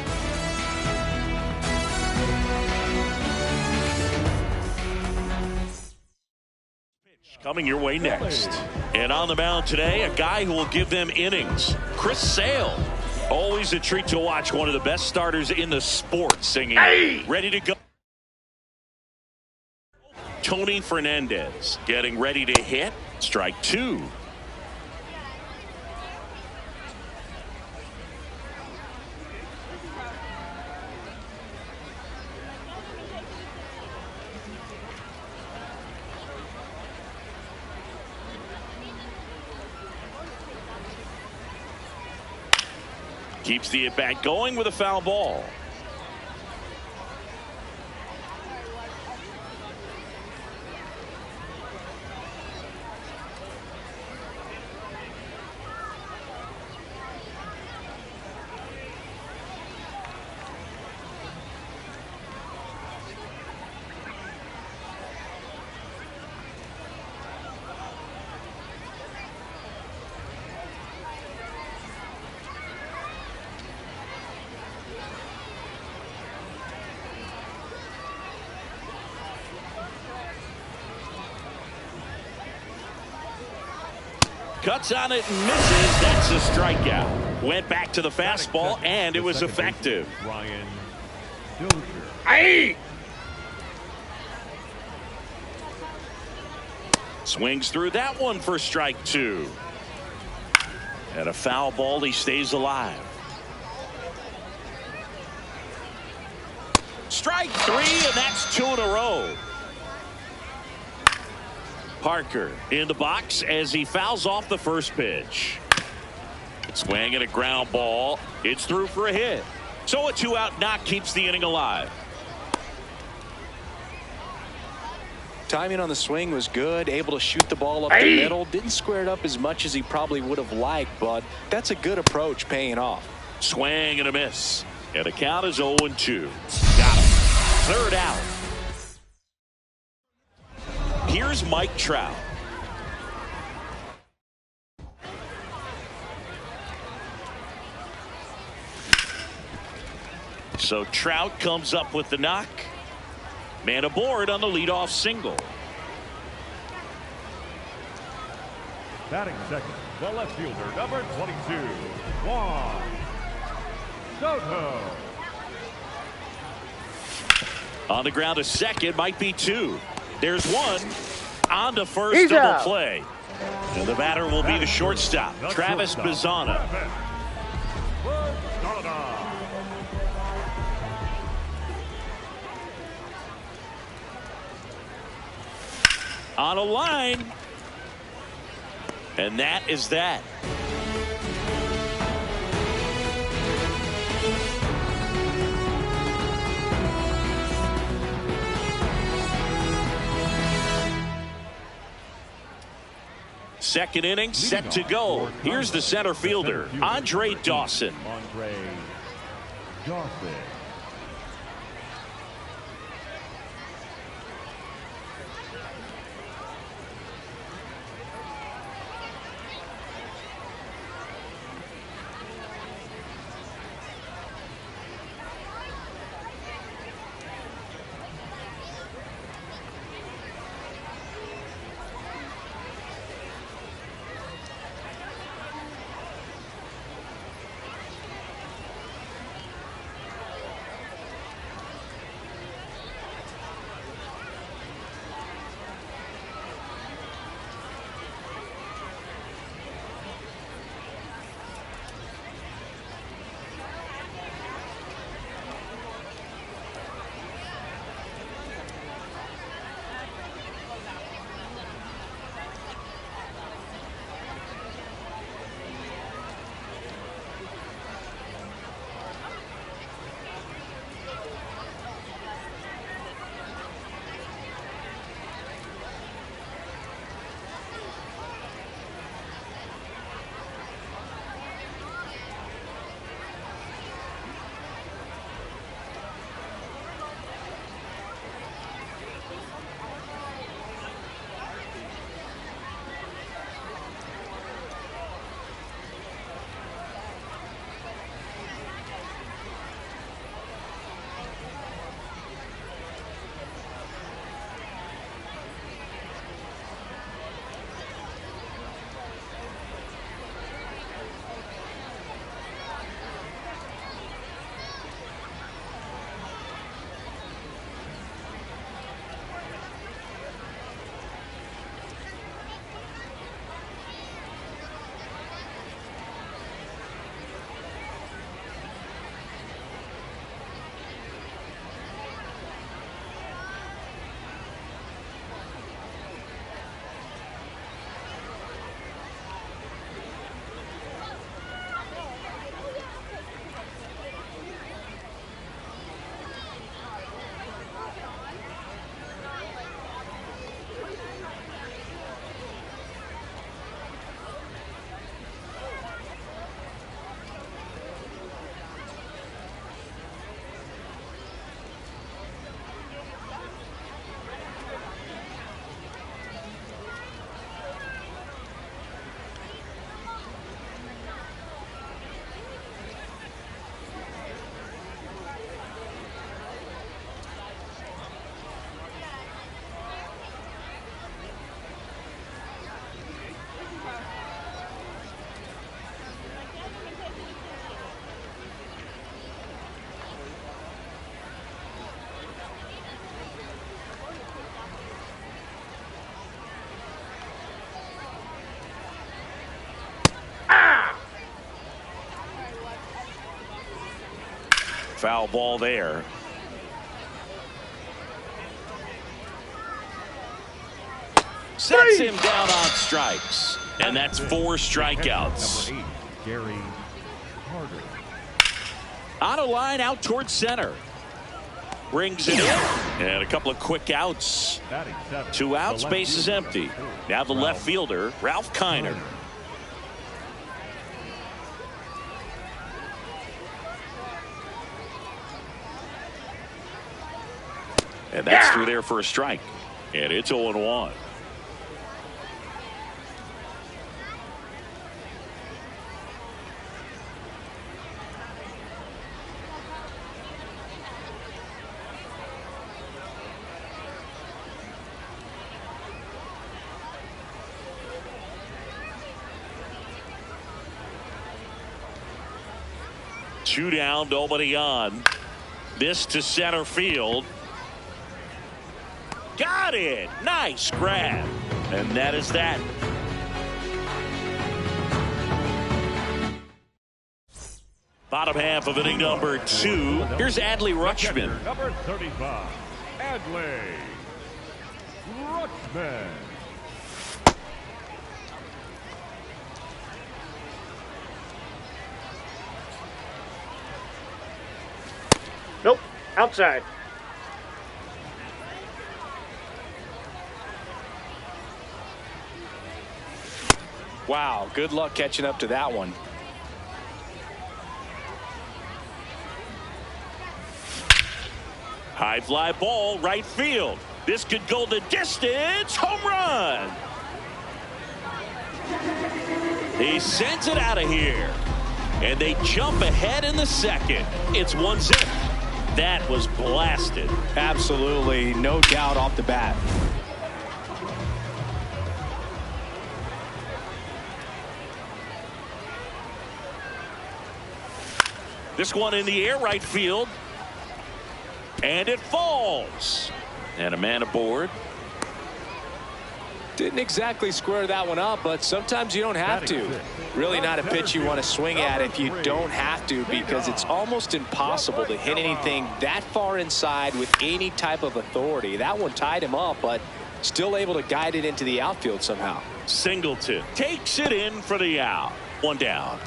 Coming your way next. And on the mound today, a guy who will give them innings, Chris Sale. Always a treat to watch one of the best starters in the sport singing. Hey! Ready to go. Tony Fernandez getting ready to hit. Strike two. Keeps the at-bat going with a foul ball. Cuts on it and misses. That's a strikeout. Went back to the fastball, and it was effective. Ryan Dozier. Hey! Swings through that one for strike two. And a foul ball, he stays alive. Strike three, and that's two in a row. Parker in the box as he fouls off the first pitch. Swing and a ground ball. It's through for a hit. So a two-out knock keeps the inning alive. Timing on the swing was good. Able to shoot the ball up the middle. Didn't square it up as much as he probably would have liked, but that's a good approach paying off. Swing and a miss. And the count is 0-2. Got him. Third out. Here's Mike Trout. So Trout comes up with the knock. Man aboard on the leadoff single. Batting second, the left fielder, number 22, Juan Soto. On the ground to second, might be two. There's one. On to first, double play. And the batter will be the shortstop, Travis Bazzana. On a line. And that is that. Second inning set to go. Here's the center fielder, Andre Dawson. Andre Dawson. Foul ball there. Sets him down on strikes. And that's 4 strikeouts. Number 8, Gary Carter. On a line out towards center. Brings it in. And a couple of quick outs. 2 outs, base is empty. Now the left fielder, Ralph Kiner. And that's through there for a strike. And it's 0-1. Two down, nobody on. This to center field. Got it. Nice grab. And that is that. Bottom half of inning number 2. Here's Adley Rutschman. Number 35, Adley Rutschman. Nope. Outside. Wow, good luck catching up to that one. High fly ball, right field. This could go the distance. Home run. He sends it out of here. And they jump ahead in the second. It's 1-0. That was blasted. Absolutely, no doubt off the bat. This one in the air, right field. And it falls. And a man aboard. Didn't exactly square that one up, but sometimes you don't have to. Really not a pitch you want to swing at if you don't have to, because it's almost impossible to hit anything that far inside with any type of authority. That one tied him up, but still able to guide it into the outfield somehow. Singleton takes it in for the out. 1 down.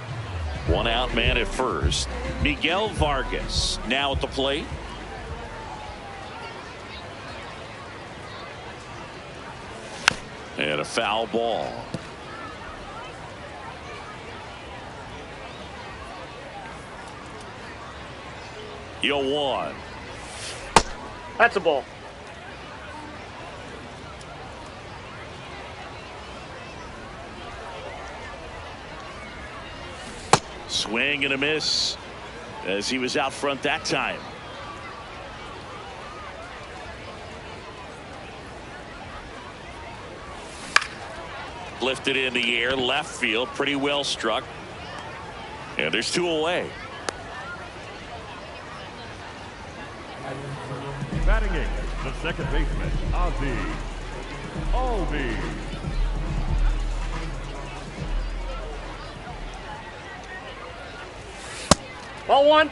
1 out man at first. Miguel Vargas now at the plate. And a foul ball. Yo, 1. That's a ball. Swing and a miss as he was out front that time. Lifted in the air, left field, pretty well struck. And there's 2 away. Batting 8, the second baseman, Ozzie Albies. Ball 1.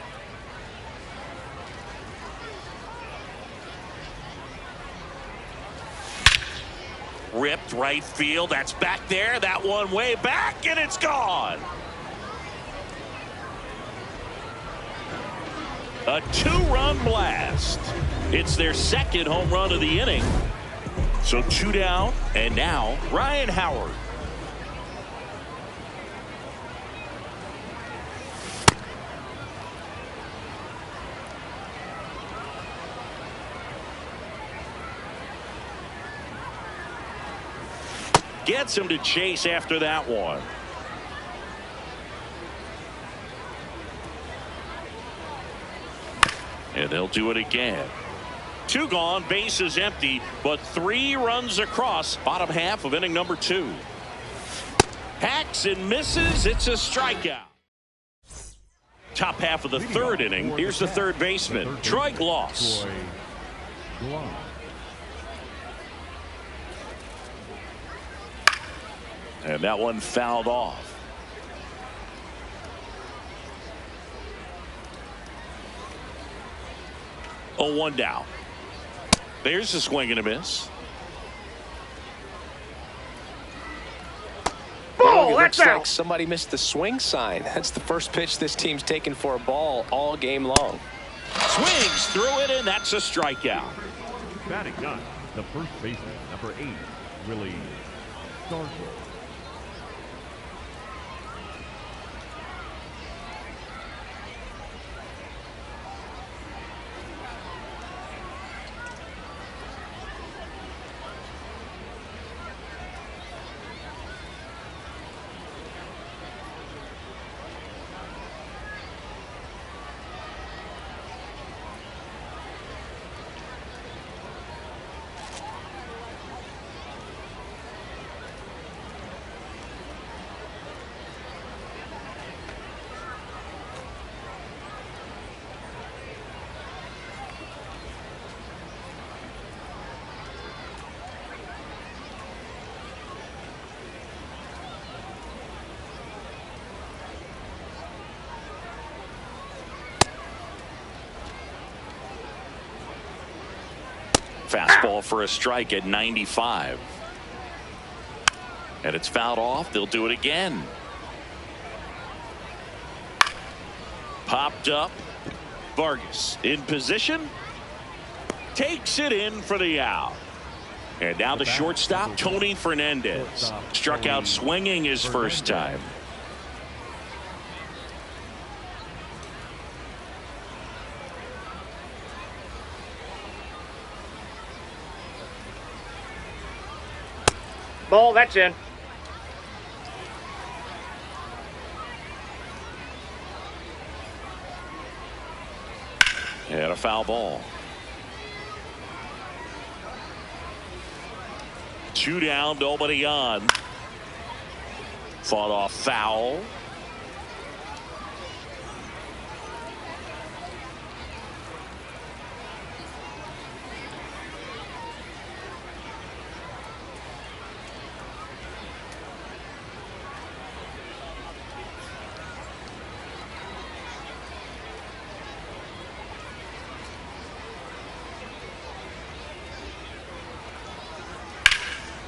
Ripped right field. That's back there. That one way back, and it's gone. A 2-run blast. It's their second home run of the inning. So 2 down, and now Ryan Howard. Gets him to chase after that one. And they'll do it again. 2 gone, bases empty, but 3 runs across. Bottom half of inning number 2. Hacks and misses. It's a strikeout. Top half of the 3rd inning. Here's the third baseman, Troy Glaus. And that one fouled off. 0-1 down. There's a swing and a miss. Ball, it that's looks out. like somebody missed the swing sign. That's the first pitch this team's taken for a ball all game long. Swings through it, and that's a strikeout. Batting ninth, the first baseman, number 8, Willie Stargell. Fastball for a strike at 95. And it's fouled off. They'll do it again. Popped up. Vargas in position. Takes it in for the out. And now the shortstop, Tony Fernandez. Struck out swinging his first time. Ball, that's in. And a foul ball. 2 down, nobody on. Fought off foul.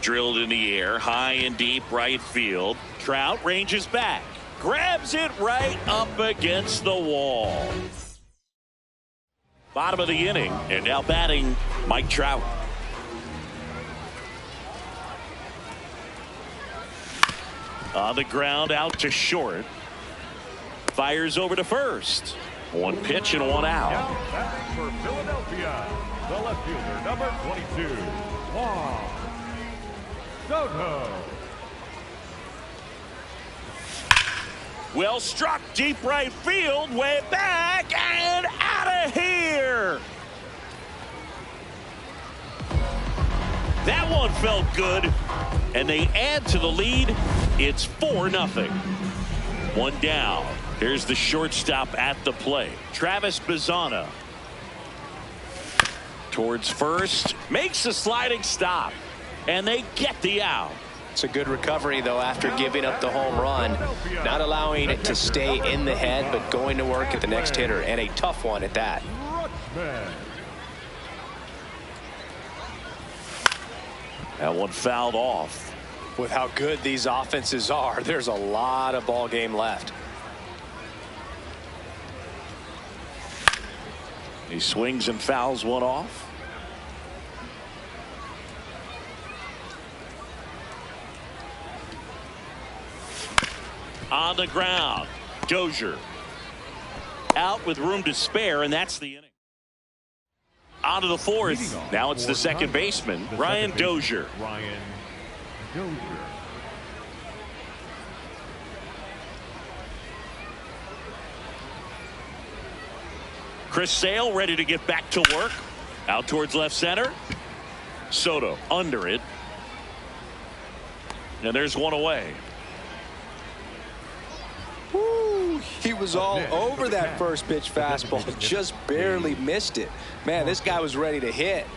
Drilled in the air, high and deep right field. Trout ranges back, grabs it right up against the wall. Bottom of the inning, and now batting Mike Trout. On the ground, out to short. Fires over to first. 1 pitch and 1 out. Now batting for Philadelphia, the left fielder, number 22, Juan Soto. Well struck, deep right field, way back and out of here. That one felt good, and they add to the lead. It's 4-0. 1 down. Here's the shortstop at the plate, Travis Bazzana. Towards first, makes a sliding stop, and they get the out. It's a good recovery, though, after giving up the home run. Not allowing it to stay in the head, but going to work at the next hitter, and a tough one at that. That one fouled off. With how good these offenses are, there's a lot of ball game left. He swings and fouls one off. On the ground, Dozier out with room to spare, and that's the inning. On to the fourth. Now it's the second baseman, Ryan Dozier. Ryan Dozier. Chris Sale ready to get back to work. Out towards left center. Soto under it. And there's one away. Woo, he was all over that first pitch fastball. Just barely missed it. Man, this guy was ready to hit.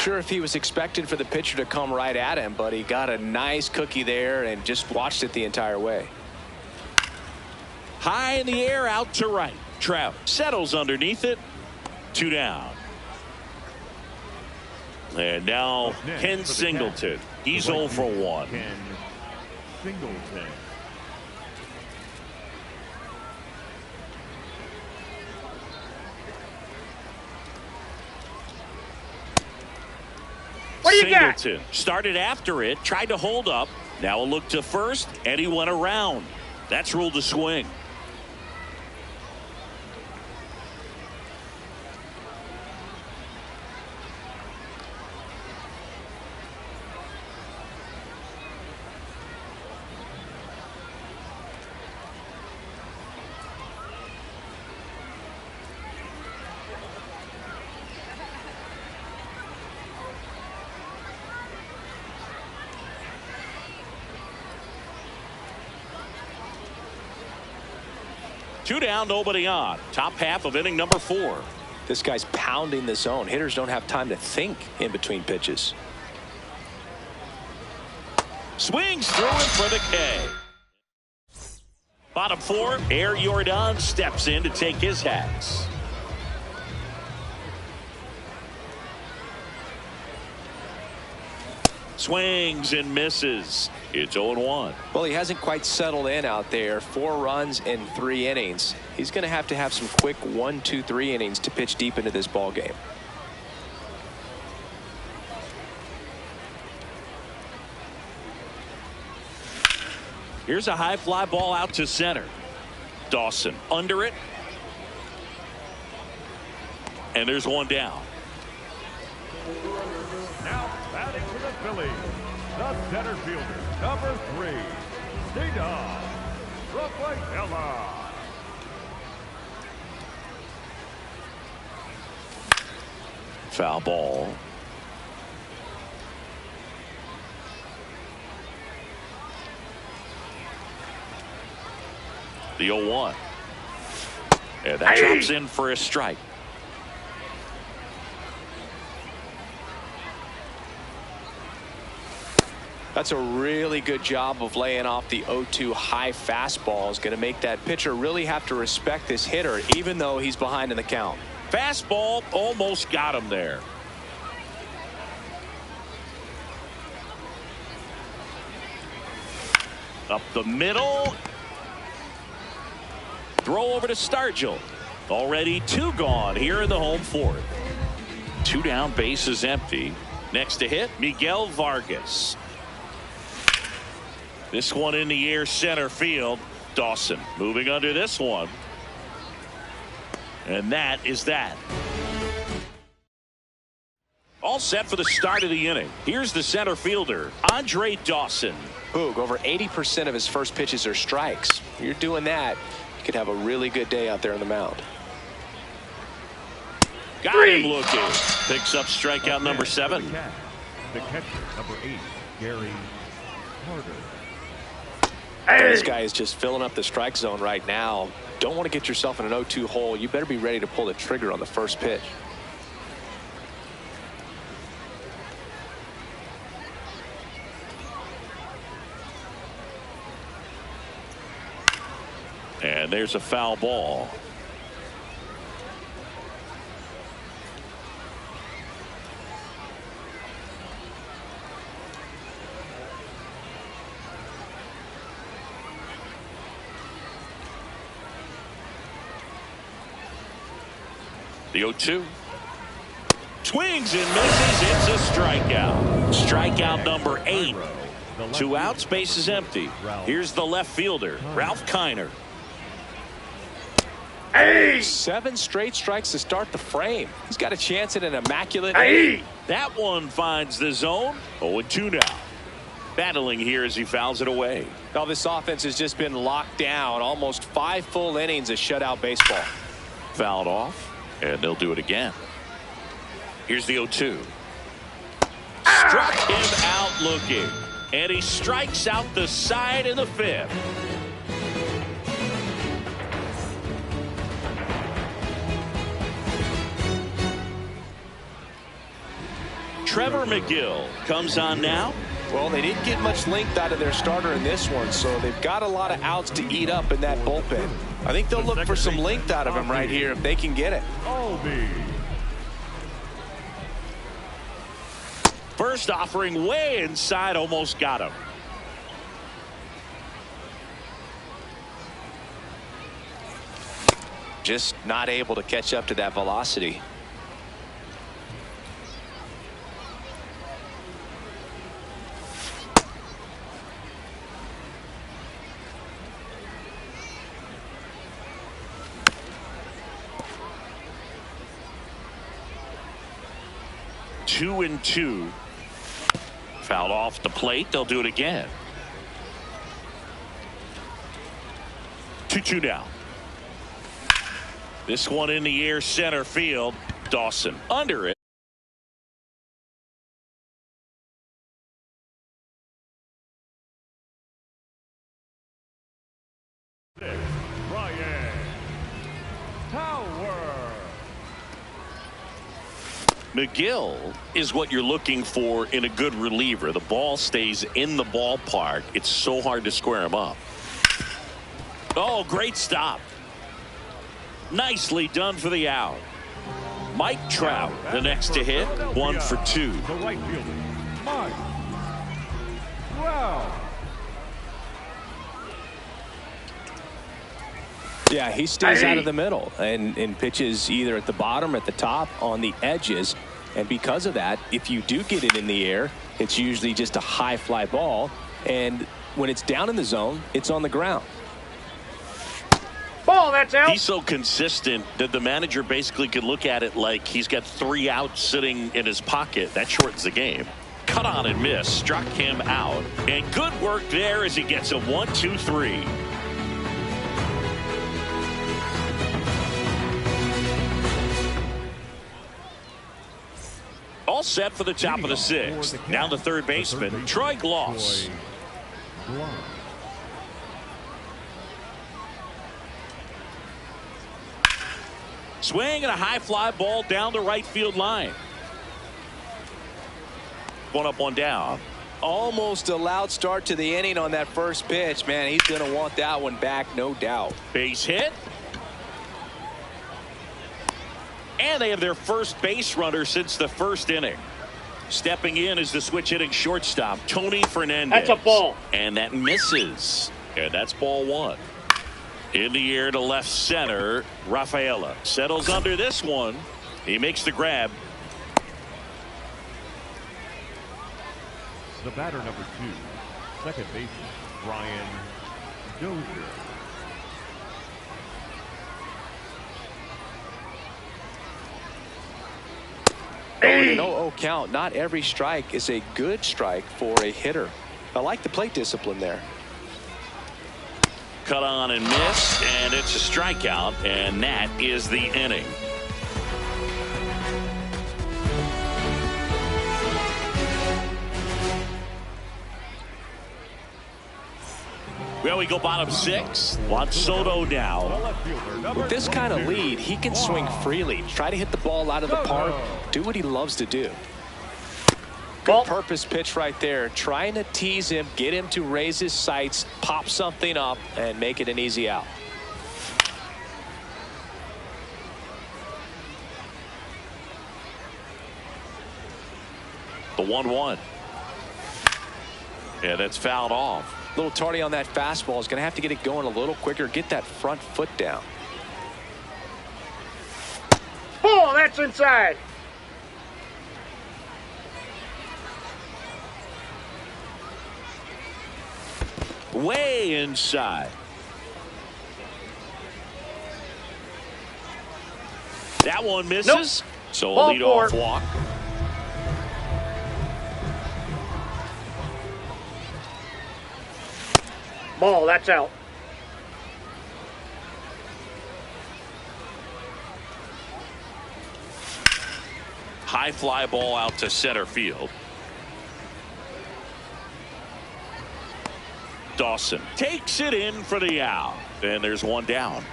sure if he was expecting for the pitcher to come right at him, but he got a nice cookie there and just watched it the entire way. High in the air, out to right. Trout settles underneath it. 2 down. And now Ken Singleton. He's 0 for 1. Ken Singleton. What do you got? Singleton started after it, tried to hold up. Now a look to first, and he went around. That's ruled a swing. Two down, nobody on. Top half of inning number 4. This guy's pounding the zone. Hitters don't have time to think in between pitches. Swings through it for the K. Bottom 4, Air Jordan steps in to take his hats. Swings and misses. It's 0-1. Well, he hasn't quite settled in out there. 4 runs in 3 innings. He's going to have some quick 1, 2, 3 innings to pitch deep into this ball game. Here's a high fly ball out to center. Dawson under it. And there's 1 down. Now batting for the Phillies, the center fielder, number 3, Cedar Rafaela. Foul ball. The 0-1. And that drops in for a strike. That's a really good job of laying off the 0-2 high fastball. Is going to make that pitcher really have to respect this hitter, even though he's behind in the count. Fastball almost got him there. Up the middle. Throw over to Stargell. Already 2 gone here in the home 4th. 2 down, base is empty. Next to hit, Miguel Vargas. This one in the air, center field. Dawson moving under this one. And that is that. All set for the start of the inning. Here's the center fielder, Andre Dawson. Boog, over 80% of his first pitches are strikes. You're doing that, you could have a really good day out there on the mound. Got him looking. Picks up strikeout number 7. The catcher, number 8, Gary Carter. This guy is just filling up the strike zone right now. Don't want to get yourself in an 0-2 hole. You better be ready to pull the trigger on the first pitch. And there's a foul ball. The 0-2. Swings and misses. It's a strikeout. Strikeout number 8. 2 outs, base is empty. Here's the left fielder, Ralph Kiner. 7 straight strikes to start the frame. He's got a chance at an immaculate. That one finds the zone. 0-2 now. Battling here as he fouls it away. Now this offense has just been locked down. Almost 5 full innings of shutout baseball. Fouled off. And they'll do it again. Here's the 0-2. Struck him out looking. And he strikes out the side in the 5th. Trevor McGill comes on now. Well, they didn't get much length out of their starter in this one, so they've got a lot of outs to eat up in that bullpen. I think they'll look for some length out of him right here if they can get it. First offering way inside, almost got him. Just not able to catch up to that velocity. Two and two. Fouled off the plate. They'll do it again. 2-2 now. This one in the air, center field. Dawson under it. Ryan Tower. McGill is what you're looking for in a good reliever. The ball stays in the ballpark. It's so hard to square him up. Oh, great stop. Nicely done for the out. Mike Trout, the next to hit, 1 for 2. The right fielder, Mike Trout. Yeah, he stays out of the middle and pitches either at the bottom or at the top on the edges. And because of that, if you do get it in the air, it's usually just a high fly ball. And when it's down in the zone, it's on the ground. Ball, that's out. He's so consistent that the manager basically could look at it like he's got 3 outs sitting in his pocket. That shortens the game. Cut on and miss. Struck him out. And good work there as he gets a 1-2-3. All set for the top of the 6th. Now the third baseman, Troy Glaus. Swing and a high fly ball down the right field line. 1 up, 1 down. Almost a loud start to the inning on that first pitch. Man, he's going to want that one back, no doubt. Base hit. And they have their first base runner since the first inning. Stepping in is the switch hitting shortstop, Tony Fernandez. That's a ball. And that misses. And that's ball 1. In the air to left center, Rafaela settles under this one. He makes the grab. The batter, number 2, second baseman, Brian Dozier. An 0-0 count. Not every strike is a good strike for a hitter. I like the plate discipline there. Cut on and miss, and it's a strikeout, and that is the inning. Well, we go bottom 6. Juan Soto now. With this kind of lead, he can swing freely, try to hit the ball out of the park, do what he loves to do. Good purpose pitch right there, trying to tease him, get him to raise his sights, pop something up, and make it an easy out. The 1-1. Yeah, that's fouled off. A little tardy on that fastball. Is going to have to get it going a little quicker, get that front foot down. Ball, that's inside. Way inside. That one misses. Nope. So a Ball leadoff 4. walk. Ball, that's out. High fly ball out to center field. Dawson takes it in for the out. And there's 1 down.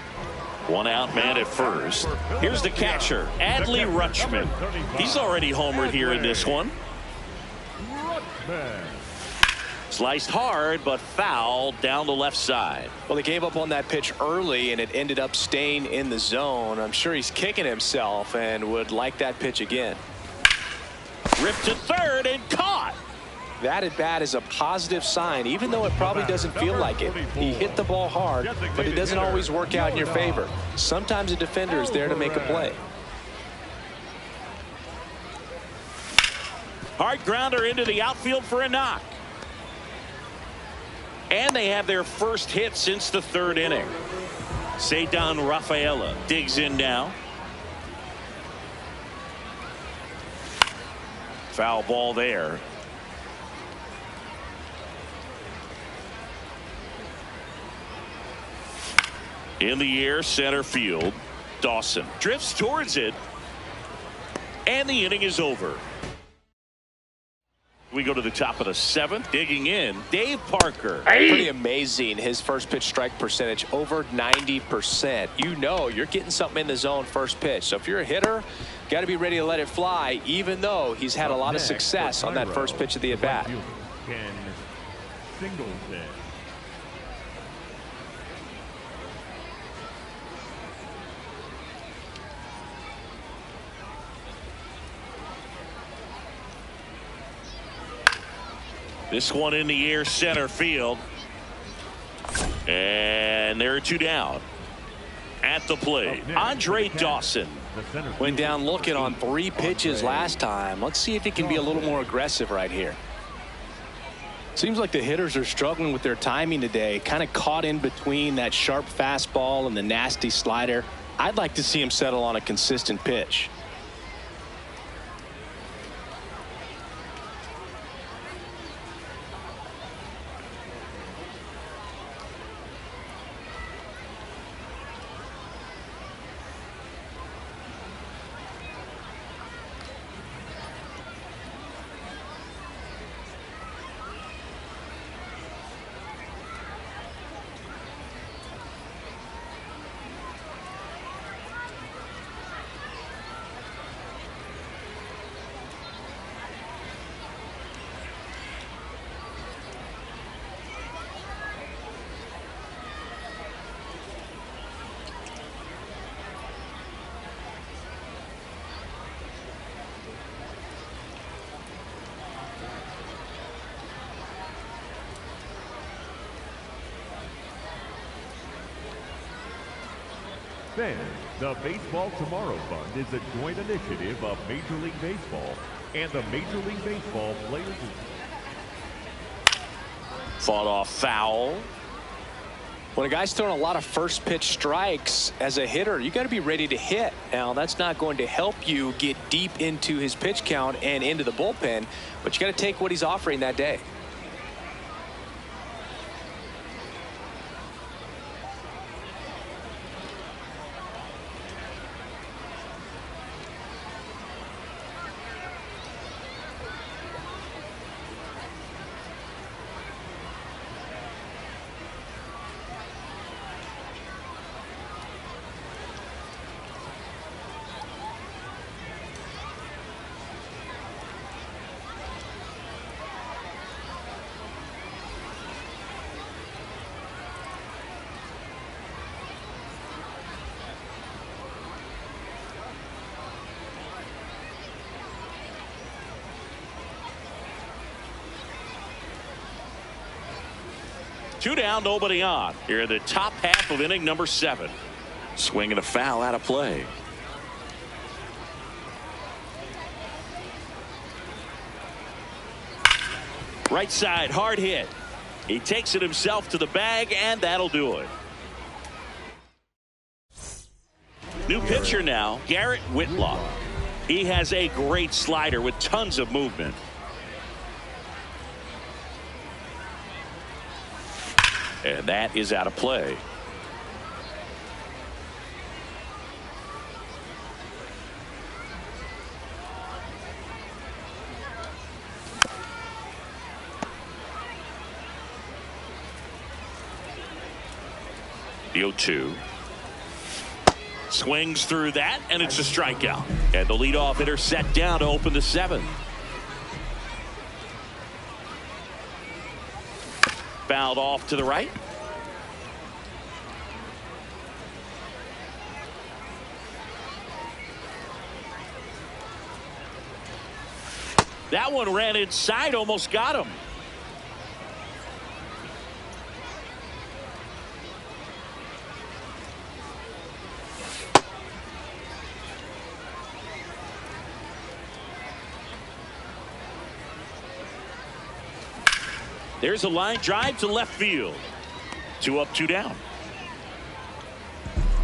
1 out man at first. Here's the catcher, Adley Rutschman. He's already homered here in this one. man. Sliced hard, but foul down the left side. Well, they gave up on that pitch early, and it ended up staying in the zone. I'm sure he's kicking himself and would like that pitch again. Ripped to third and caught. That at bat is a positive sign, even though it probably doesn't feel like it. He hit the ball hard, but it doesn't always work out in your favor. Sometimes a defender is there to make a play. Hard grounder into the outfield for a knock. And they have their first hit since the third inning. Ceddanne Rafaela digs in now. Foul ball there. In the air, center field. Dawson drifts towards it. And the inning is over. We go to the top of the seventh. Digging in, Dave Parker. Pretty amazing. His first pitch strike percentage over 90%. You know you're getting something in the zone first pitch. So if you're a hitter, got to be ready to let it fly, even though he's had a lot of success on that first pitch of the at bat. Ken Singleton. This one in the air, center field. And there are two down. At the plate, Andre Dawson. Went down looking on 3 pitches last time. Let's see if he can be a little more aggressive right here. Seems like the hitters are struggling with their timing today. Kind of caught in between that sharp fastball and the nasty slider. I'd like to see him settle on a consistent pitch. The Baseball Tomorrow Fund is a joint initiative of Major League Baseball and the Major League Baseball Players. Fought off foul. When a guy's throwing a lot of first pitch strikes as a hitter, you got to be ready to hit. Now, that's not going to help you get deep into his pitch count and into the bullpen, but you got to take what he's offering that day. Two down, nobody on. Here in the top half of inning number 7. Swing and a foul out of play. Right side, hard hit. He takes it himself to the bag, and that'll do it. New pitcher now, Garrett Whitlock. He has a great slider with tons of movement. And that is out of play. The 0-2. Swings through that, and it's a strikeout. And the leadoff hitter set down to open the 7th. fouled off to the right. That one ran inside, almost got him. There's a line drive to left field. 2 up, 2 down.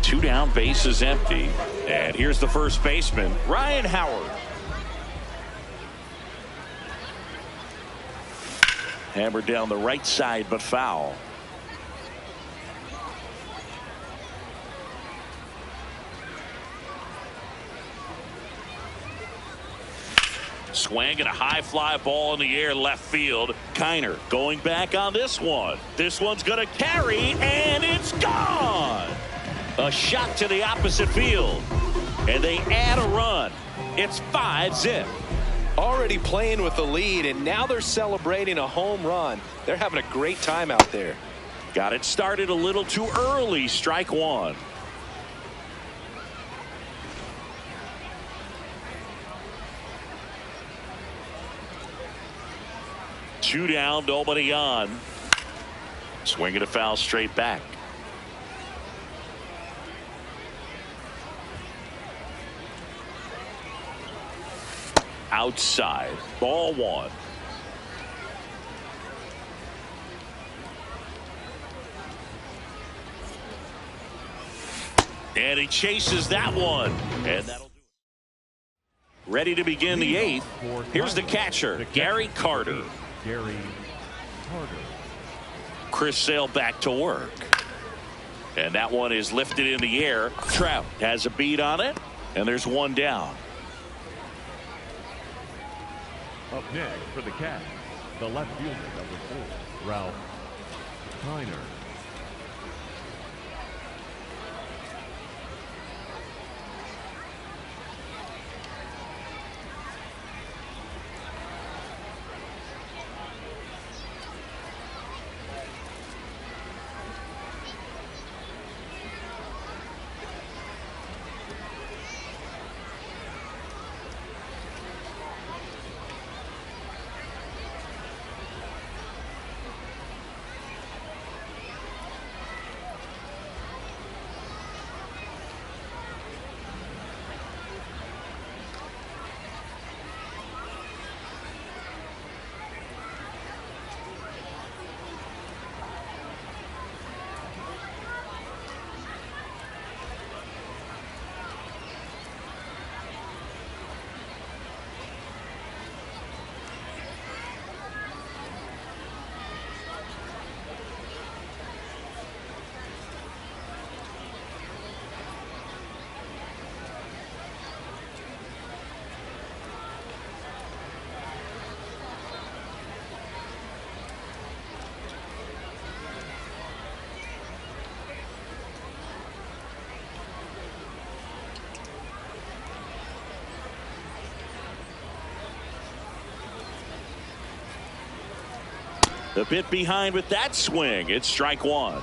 2 down, base is empty. And here's the first baseman, Ryan Howard. Hammered down the right side, but foul. Swing and a high fly ball in the air left field. Kiner going back on this one. This one's going to carry, and it's gone. A shot to the opposite field. And they add a run. It's 5-zip. Already playing with the lead, and now they're celebrating a home run. They're having a great time out there. Got it started a little too early. Strike 1. Two down, nobody on. Swing and a foul straight back. Outside, ball 1. And he chases that one, and that'll do it. Ready to begin the 8th. Here's the catcher, Gary Carter. Gary Carter. Chris Sale back to work. And that one is lifted in the air. Trout has a beat on it, and there's one down. Up next for the Cats, the left fielder, number 4, Ralph Kiner. A bit behind with that swing. It's strike 1.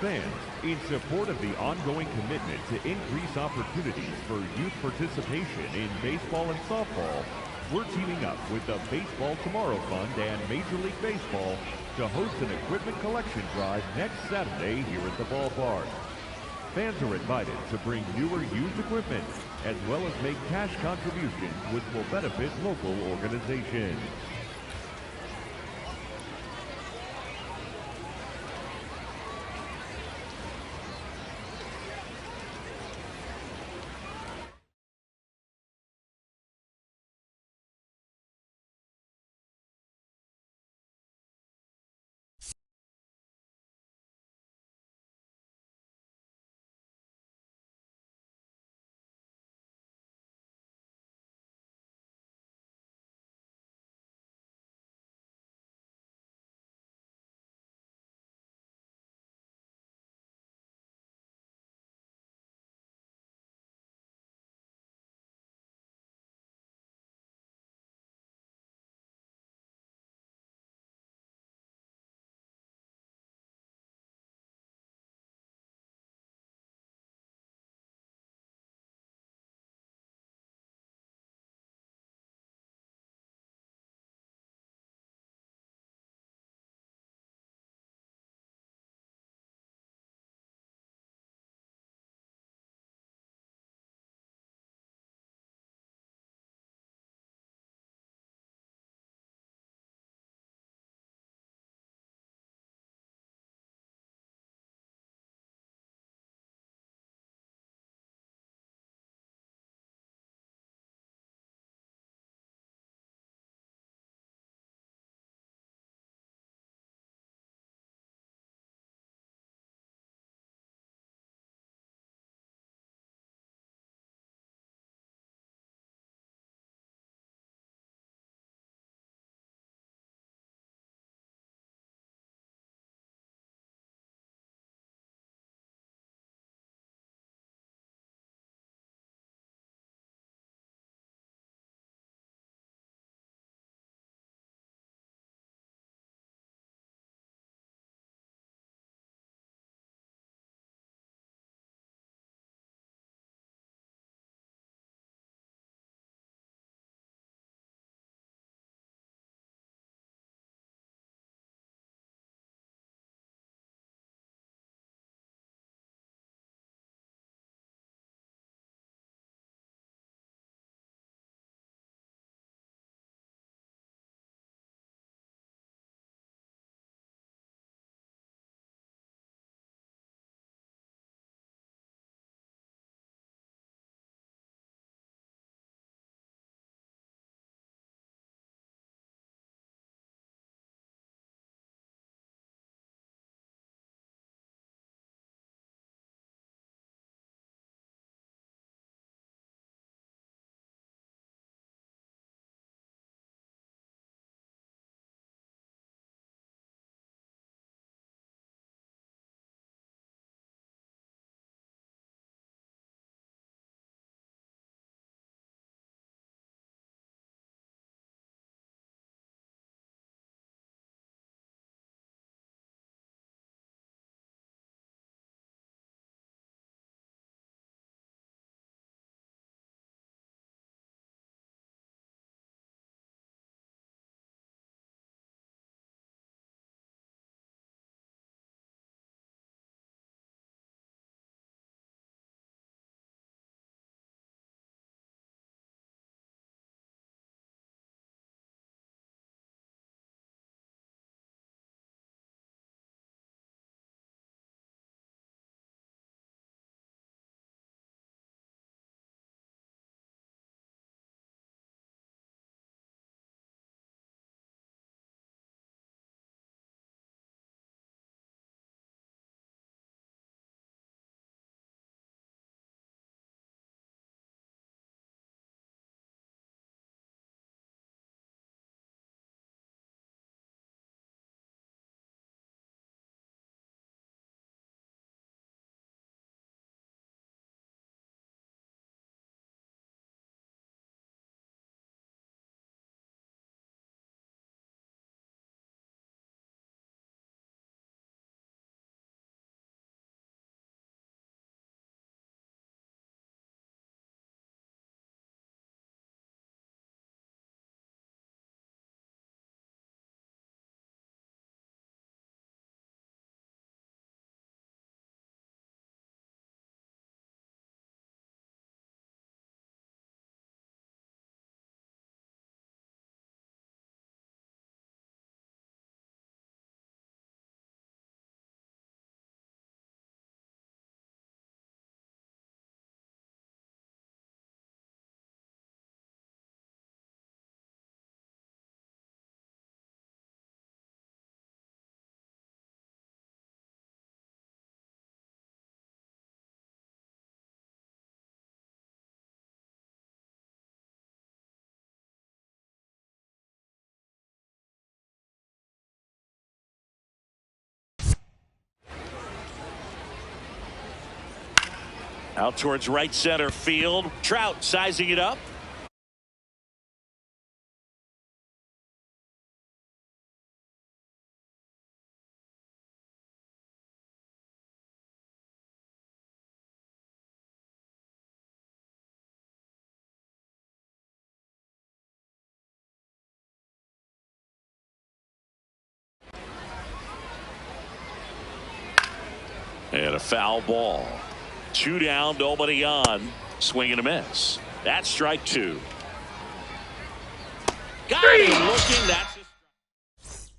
fans, in support of the ongoing commitment to increase opportunities for youth participation in baseball and softball, we're teaming up with the Baseball Tomorrow Fund and Major League Baseball to host an equipment collection drive next Saturday here at the ballpark. Fans are invited to bring new or used equipment, as well as make cash contributions which will benefit local organizations. Out towards right center field. Trout sizing it up. And a foul ball. 2 down, nobody on. Swing and a miss. That's strike 2. Got him looking. That's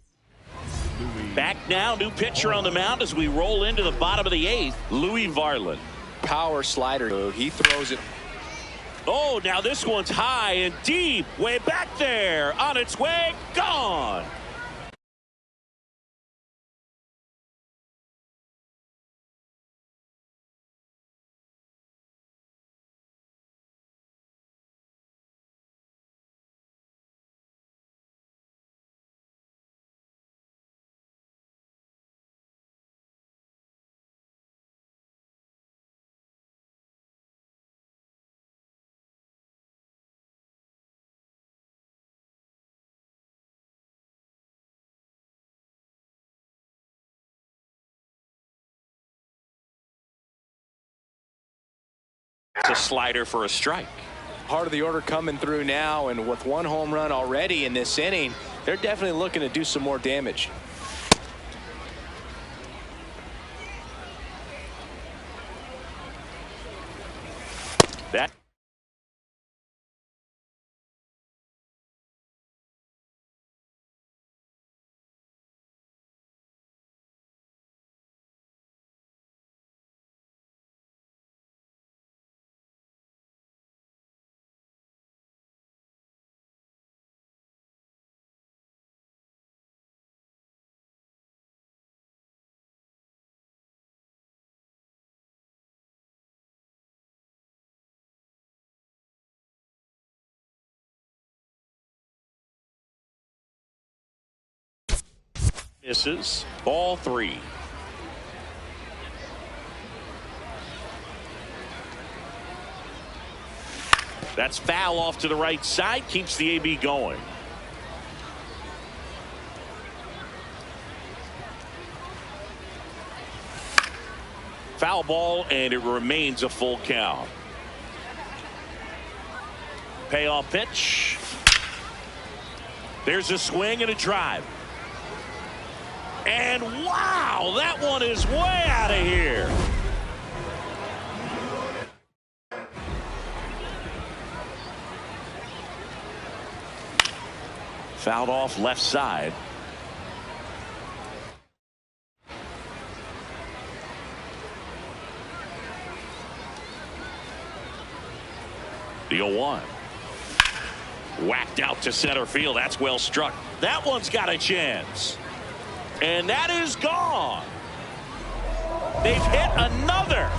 back now. New pitcher on the mound as we roll into the bottom of the 8th. Louis Varland. Power slider. He throws it. Oh, now this one's high and deep. Way back there. On its way. Gone. It's a slider for a strike. Part of the order coming through now, and with 1 home run already in this inning, they're definitely looking to do some more damage. That misses. Ball 3. That's foul off to the right side. Keeps the AB going. Foul ball, and it remains a full count. Payoff pitch. There's a swing and a drive. And wow, that one is way out of here. Fouled off left side. The 0-1. Whacked out to center field. That's well struck. That one's got a chance. And that is gone. They've hit another.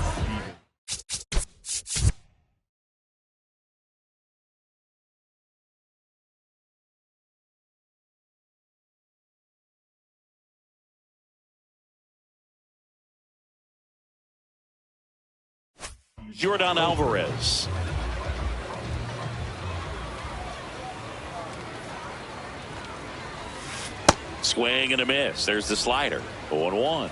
Jordan Alvarez. Swing and a miss. There's the slider. 0-1.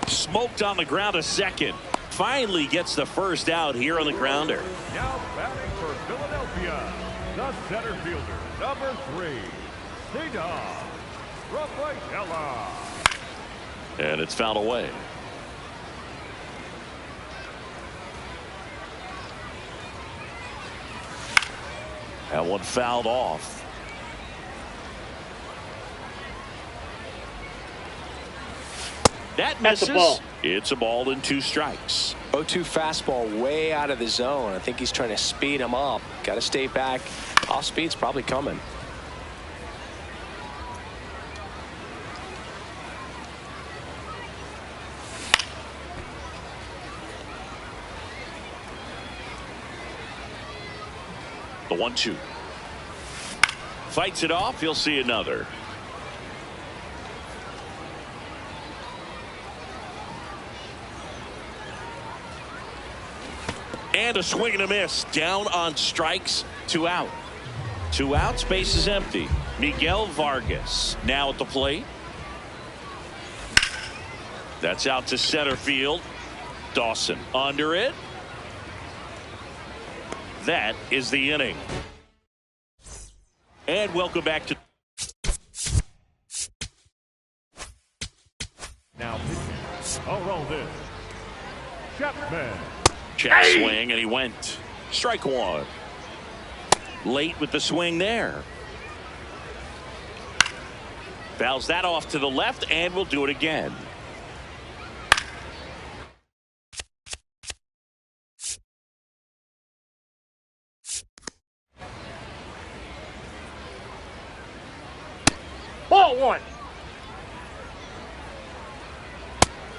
Smoked on the ground to second. Finally gets the first out here on the grounder. Now batting for Philadelphia, the center fielder, number 3, Cedar Rafaela. And it's fouled away. That one fouled off. That misses. That's a ball. It's a ball and 2 strikes. 0-2 fastball way out of the zone. I think he's trying to speed him up. Got to stay back. Off speed's probably coming. The 1-2. Fights it off. You'll see another. And a swing and a miss. Down on strikes. 2 out. 2 outs. Base is empty. Miguel Vargas now at the plate. That's out to center field. Dawson under it. That is the inning. And welcome back to. Now pitching. All this. Chapman. Check swing, and he went. Strike 1. Late with the swing there. Fouls that off to the left, and will do it again. Ball 1.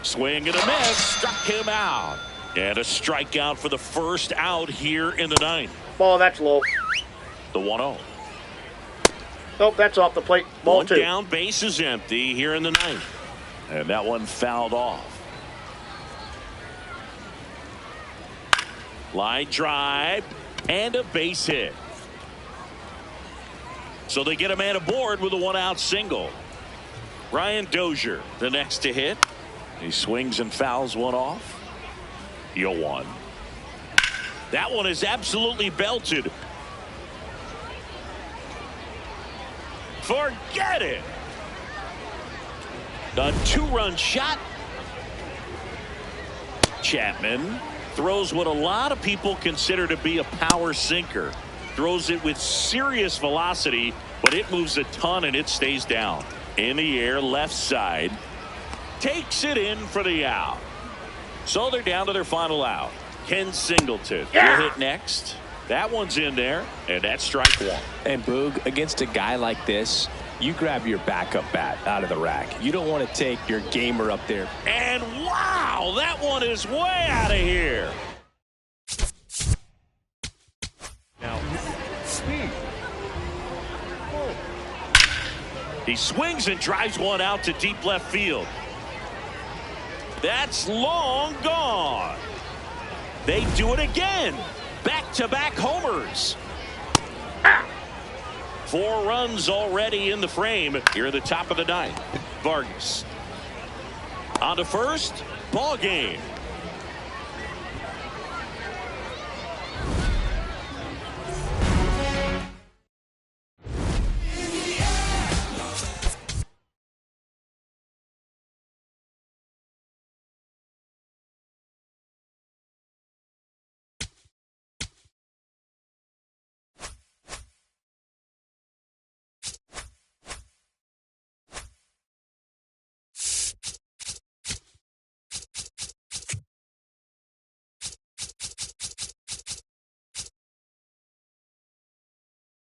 Swing and a miss. Struck him out. And a strikeout for the first out here in the 9th. Ball, that's low. The 1-0. Nope, that's off the plate. Ball One 2. down, base is empty here in the 9th. And that one fouled off. Line drive and a base hit. So they get a man aboard with a 1-out single. Ryan Dozier, the next to hit. He swings and fouls one off. 0-1. That one is absolutely belted. Forget it. A 2-run shot. Chapman throws what a lot of people consider to be a power sinker. Throws it with serious velocity, but it moves a ton and it stays down. In the air, left side. Takes it in for the out. So they're down to their final out. Ken Singleton will hit next. That one's in there, and that's strike 1. And Boog, against a guy like this, you grab your backup bat out of the rack. You don't want to take your gamer up there. And wow, that one is way out of here. Now speed. Oh. He swings and drives one out to deep left field. That's long gone. They do it again. Back-to-back homers. 4 runs already in the frame here at the top of the 9th. Vargas on to first. Ball game.